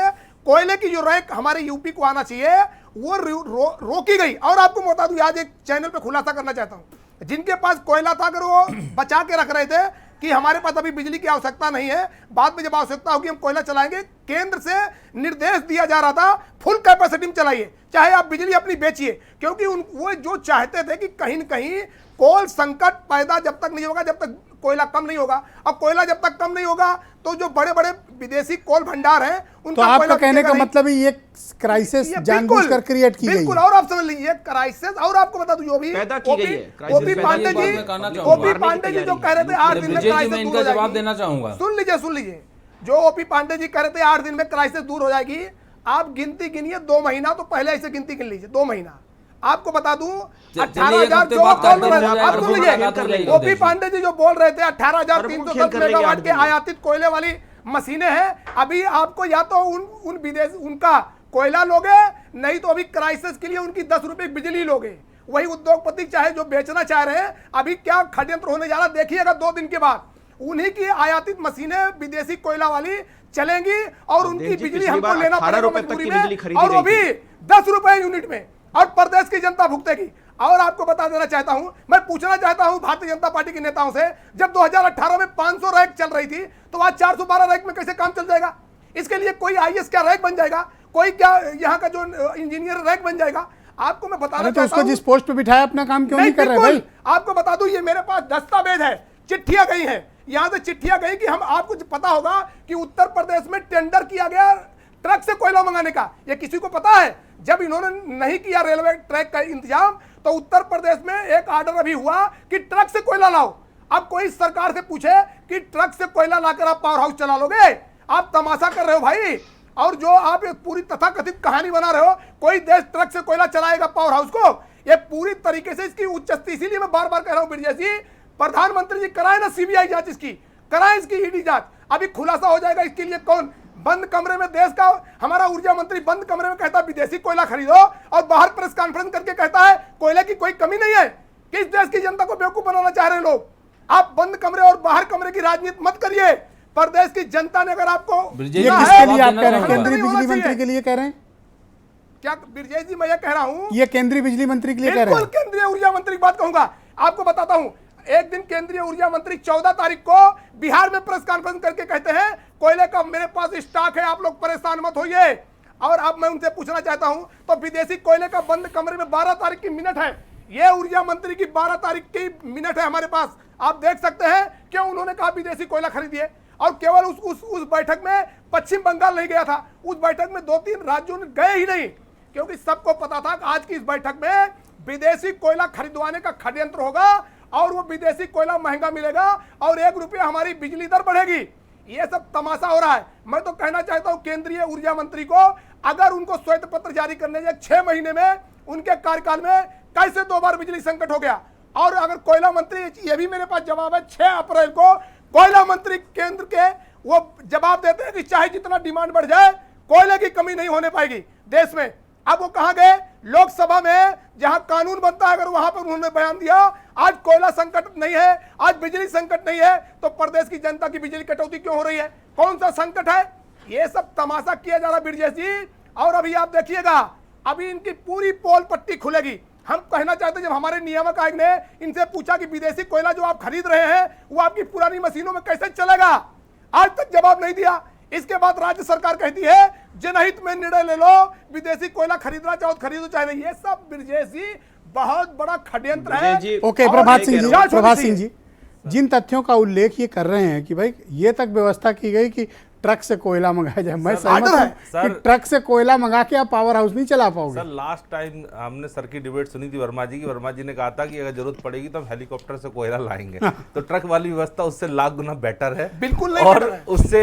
कोयले की जो रैंक हमारे यूपी को आना चाहिए वो रोकी गई। और आपको बता दूं, आज एक चैनल पे खुलासा करना चाहता हूं, जिनके पास कोयला था अगर वो बचा के रख रहे थे कि हमारे पास अभी बिजली की आवश्यकता नहीं है, बाद में जब आवश्यकता होगी हम कोयला चलाएंगे, केंद्र से निर्देश दिया जा रहा था फुल कैपेसिटी में चलाइए, चाहे आप बिजली अपनी बेचिए, क्योंकि वो जो चाहते थे कि कहीं न कहीं कोल संकट पैदा जब तक नहीं होगा, जब तक कोयला कम नहीं होगा। अब कोयला जब तक कम नहीं होगा तो जो बड़े बड़े विदेशी कोल भंडार हैं उनका, तो आपका कहने का मतलब ये क्राइसिस जानबूझकर क्रिएट की गई है। बिल्कुल, और आप समझ लीजिए क्राइसिस। और आपको बता दूं, जो भी ओपी पांडे जी जो कह रहे थे 8 दिन में क्राइसिस दूर हो जवाब देना चाहूंगा, सुन लीजिए, जो ओपी पांडे जी कह रहे थे 8 दिन में क्राइसिस दूर हो जाएगी, आप गिनती गिनिए 2 महीना, तो पहले ऐसे गिनती गिन लीजिए 2 महीना। आपको बता दूं 18,000 जो ओपी पांडे जी जो बोल रहे थे 18,310 मेगावाट के आयातित कोयले वाली मशीनें हैं, अभी आपको या तो उन विदेश उनका कोयला लोगे, नहीं तो अभी क्राइसिस के लिए उनकी 10 रुपए बिजली लोगे। वही उद्योगपति चाहे जो बेचना चाह रहे हैं, अभी क्या षड्यंत्र होने जा रहा देखिएगा 2 दिन के बाद उन्हीं की आयातित मशीनें विदेशी कोयला वाली चलेंगी और उनकी बिजली हमको लेना पड़ेगा मजबूरी में, और वो भी 10 रुपए यूनिट में। और प्रदेश की जनता भुगतेगी। और आपको बता देना चाहता हूं, मैं पूछना चाहता हूं भारतीय जनता पार्टी के नेताओं से, जब 2018 में 500 रैक चल रही थी तो आज 412 रैक में कैसे काम चल जाएगा? इसके लिए कोई आईएएस क्या रैक बन जाएगा? कोई क्या यहाँ का जो इंजीनियर रैक बन जाएगा? आपको मैं बताना तो चाहता उसको हूं, जिस पोस्ट पे बिठाया अपना काम क्यों नहीं कर रहे भाई? आपको बता दूं, ये मेरे पास दस्तावेज है, चिट्ठियां गई हैं, यहां से चिट्ठियां गई कि हम, आपको पता होगा कि उत्तर प्रदेश में टेंडर किया गया ट्रक से कोयला मंगाने का। ये किसी को पता है? जब इन्होंने नहीं किया रेलवे ट्रैक का इंतजाम, तो उत्तर प्रदेश में एक ऑर्डर अभी हुआ कि ट्रक से कोयला लाओ। अब कोई सरकार से पूछे कि ट्रक से कोयला लाकर आप पावर हाउस चला लोगे? आप तमाशा कर रहे हो भाई। और जो आप एक पूरी तथाकथित कहानी बना रहे हो, कोई देश ट्रक से कोयला चलाएगा पावर हाउस को? ये पूरी तरीके से इसकी उच्चस्ती, इसीलिए मैं बार बार कह रहा हूं बिरजा जी, प्रधानमंत्री जी कराए ना सीबीआई जांच, इसकी कराए, इसकी ईडी जांच। अभी खुलासा हो जाएगा इसके लिए कौन बंद कमरे में, देश का हमारा ऊर्जा मंत्री बंद कमरे में कहता है विदेशी कोयला खरीदो, और बाहर प्रेस कॉन्फ्रेंस करके कहता है कोयले की कोई कमी नहीं है। किस देश की जनता को बेवकूफ बनाना चाह रहे हैं लोग? आप बंद कमरे और बाहर कमरे की राजनीति मत करिए। प्रदेश की जनता ने अगर आपको, ये किसके लिए आप कह रहे हैं? केंद्रीय बिजली मंत्री के लिए कह रहे हैं क्या ब्रजेश जी? मैं ये कह रहा हूं, ये केंद्रीय बिजली मंत्री के लिए कह रहे हैं? बिल्कुल केंद्रीय ऊर्जा मंत्री की बात कहूंगा। आपको बताता हूं, एक दिन केंद्रीय ऊर्जा मंत्री 14 तारीख को बिहार में प्रेस कॉन्फ्रेंस करके कहते हैं कोयले का मेरे पास स्टॉक है, आप लोग परेशान मत होइए। और अब मैं उनसे पूछना चाहता हूं, तो विदेशी कोयले का बंद कमरे में 12 तारीख की मिनट है, ये ऊर्जा मंत्री की 12 तारीख की मिनट है हमारे पास। आप देख सकते हैं क्यों उन्होंने कहा विदेशी कोयला खरीदिए। और केवल उस बैठक में पश्चिम बंगाल नहीं गया था, उस बैठक में 2-3 राज्यों ने गए ही नहीं, क्योंकि सबको पता था कि आज की इस बैठक में विदेशी कोयला खरीदवाने का षड्यंत्र होगा और वो विदेशी कोयला महंगा मिलेगा और 1 रुपया हमारी बिजली दर बढ़ेगी। ये सब तमाशा हो रहा है। मैं तो कहना चाहता हूं केंद्रीय ऊर्जा मंत्री को, अगर उनको श्वेत पत्र जारी करने जाए 6 महीने में, उनके कार्यकाल में कैसे 2 बार बिजली संकट हो गया? और अगर कोयला मंत्री, ये भी मेरे पास जवाब है, 6 अप्रैल को कोयला मंत्री केंद्र के वो जवाब देते हैं कि चाहे जितना डिमांड बढ़ जाए कोयले की कमी नहीं होने पाएगी देश में। अब वो कहां गए? लोकसभा में जहां कानून बनता है, अगर वहां पर उन्होंने बयान दिया आज कोयला संकट नहीं है, आज बिजली संकट नहीं है, तो प्रदेश की जनता की बिजली कटौती क्यों हो रही है? कौन सा संकट है? ये सब तमाशा किया जा रहा है ब्रजेश जी। और अभी आप देखिएगा, अभी इनकी पूरी पोल पट्टी खुलेगी। हम कहना चाहते हैं, जब हमारे नियामक आयोग ने इनसे पूछा कि विदेशी कोयला जो आप खरीद रहे हैं वो आपकी पुरानी मशीनों में कैसे चलेगा, आज तक जवाब नहीं दिया। इसके बाद राज्य सरकार कहती है जनहित में निर्णय ले लो, विदेशी कोयला खरीदना चाहो तो खरीदो चाहे नहीं। ये सब ब्रजेश जी बहुत बड़ा षड्यंत्र है। ओके, प्रभात सिंह जी, जिन तथ्यों का उल्लेख ये कर रहे हैं कि भाई ये तक व्यवस्था की गई कि ट्रक से कोयला मंगाया जाए, मैं सहमत हूं कि ट्रक से कोयला मंगा के आप पावर हाउस नहीं चला पाओगे। सर लास्ट टाइम हमने सर की डिबेट सुनी थी वर्मा जी की, वर्मा जी ने कहा था कि अगर जरूरत पड़ेगी तो हम हेलीकॉप्टर से कोयला लाएंगे। तो ट्रक वाली व्यवस्था उससे लाख गुना बेटर है। बिल्कुल नहीं, और उससे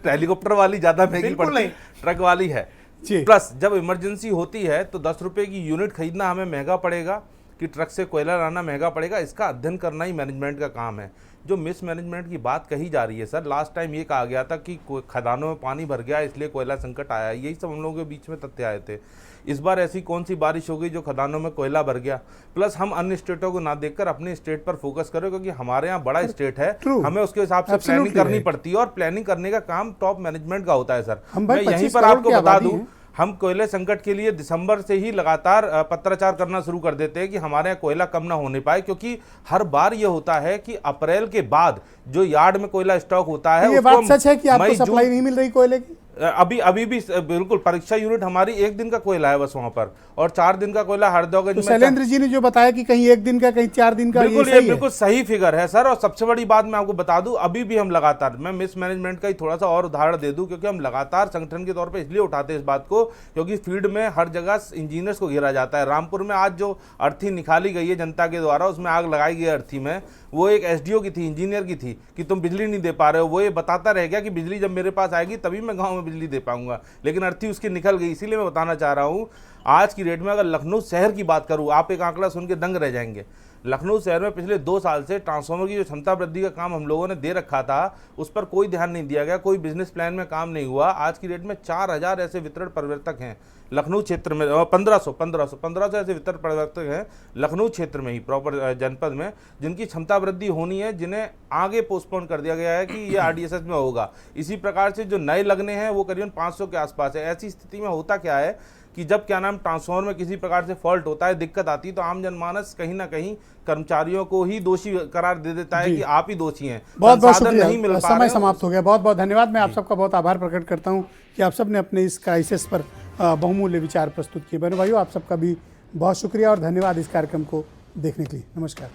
हेलीकॉप्टर वाली ज्यादा महंगी पड़ती, ट्रक वाली है। प्लस जब इमरजेंसी होती है तो 10 रुपए की यूनिट खरीदना हमें महंगा पड़ेगा कि ट्रक से कोयला लाना महंगा पड़ेगा। इसका अध्ययन करना ही मैनेजमेंट का काम है। जो मिसमैनेजमेंट की बात कही जा रही है सर, लास्ट टाइम ये कहा गया था कि खदानों में पानी भर गया इसलिए कोयला संकट आया, यही सब हम लोगों के बीच में तथ्य आए थे। इस बार ऐसी कौन सी बारिश हो गई जो खदानों में कोयला भर गया? प्लस हम अन्य स्टेटों को ना देखकर अपने स्टेट पर फोकस करें, क्योंकि हमारे यहाँ बड़ा स्टेट है, हमें उसके हिसाब से प्लानिंग करनी पड़ती है और प्लानिंग करने का काम टॉप मैनेजमेंट का होता है। सर मैं यहीं पर आपको बता दूं, हम कोयले संकट के लिए दिसंबर से ही लगातार पत्राचार करना शुरू कर देते हैं कि हमारे यहाँ कोयला कम ना होने पाए, क्योंकि हर बार ये होता है कि अप्रैल के बाद जो यार्ड में कोयला स्टॉक होता है, ये बात सच है कि आपको सप्लाई नहीं मिल रही कोयले की? अभी भी बिल्कुल परीक्षा यूनिट हमारी 1 दिन का कोयला है बस वहां पर, और 4 दिन का कोयला हरदोगंज में। शैलेंद्र जी ने जो बताया कि कहीं 1 दिन का कहीं 4 दिन का, बिल्कुल ये बिल्कुल सही फिगर है सर। और सबसे बड़ी बात मैं आपको बता दूं, अभी भी हम लगातार, मैं मिसमैनेजमेंट का ही थोड़ा सा और उदाहरण दे दूं, क्योंकि हम लगातार संगठन के तौर पर इसलिए उठाते हैं इस बात को, क्योंकि फील्ड में हर जगह इंजीनियर्स को घेरा जाता है। रामपुर में आज जो अर्थी निकाली गई है जनता के द्वारा, उसमें आग लगाई गई अर्थी में, वो एक एसडीओ की थी, इंजीनियर की थी, कि तुम बिजली नहीं दे पा रहे हो। वो ये बताता रह गया कि बिजली जब मेरे पास आएगी तभी मैं गांव में बिजली दे पाऊंगा, लेकिन अर्थी उसकी निकल गई। इसीलिए मैं बताना चाह रहा हूं, आज की डेट में अगर लखनऊ शहर की बात करूं, आप एक आंकड़ा सुन के दंग रह जाएंगे। लखनऊ शहर में पिछले 2 साल से ट्रांसफार्मर की जो क्षमता वृद्धि का काम हम लोगों ने दे रखा था, उस पर कोई ध्यान नहीं दिया गया, कोई बिजनेस प्लान में काम नहीं हुआ। आज की डेट में 4000 ऐसे वितरण परिवर्तक हैं लखनऊ क्षेत्र में, 1500 ऐसे वितरण परिवर्तक हैं लखनऊ क्षेत्र में ही, प्रॉपर जनपद में, जिनकी क्षमता वृद्धि होनी है, जिन्हें आगे पोस्टपोन कर दिया गया है कि ये आरडीएसएस में होगा। इसी प्रकार से जो नए लगने हैं वो करीबन 500 के आसपास है। ऐसी स्थिति में होता क्या है कि जब क्या नाम ट्रांसफार्मर में किसी प्रकार से फॉल्ट होता है, दिक्कत आती है, तो आम जनमानस कहीं ना कहीं कर्मचारियों को ही दोषी करार दे देता है कि आप ही दोषी हैं। बहुत बहुत संसाधन नहीं मिल शुक्रिया, पा समय रहे समाप्त हो गया। बहुत बहुत धन्यवाद। मैं आप सबका बहुत आभार प्रकट करता हूं कि आप सब ने अपने इस क्राइसिस पर बहुमूल्य विचार प्रस्तुत किए। बहनों भाइयों, आप सबका भी बहुत शुक्रिया और धन्यवाद इस कार्यक्रम को देखने के लिए। नमस्कार।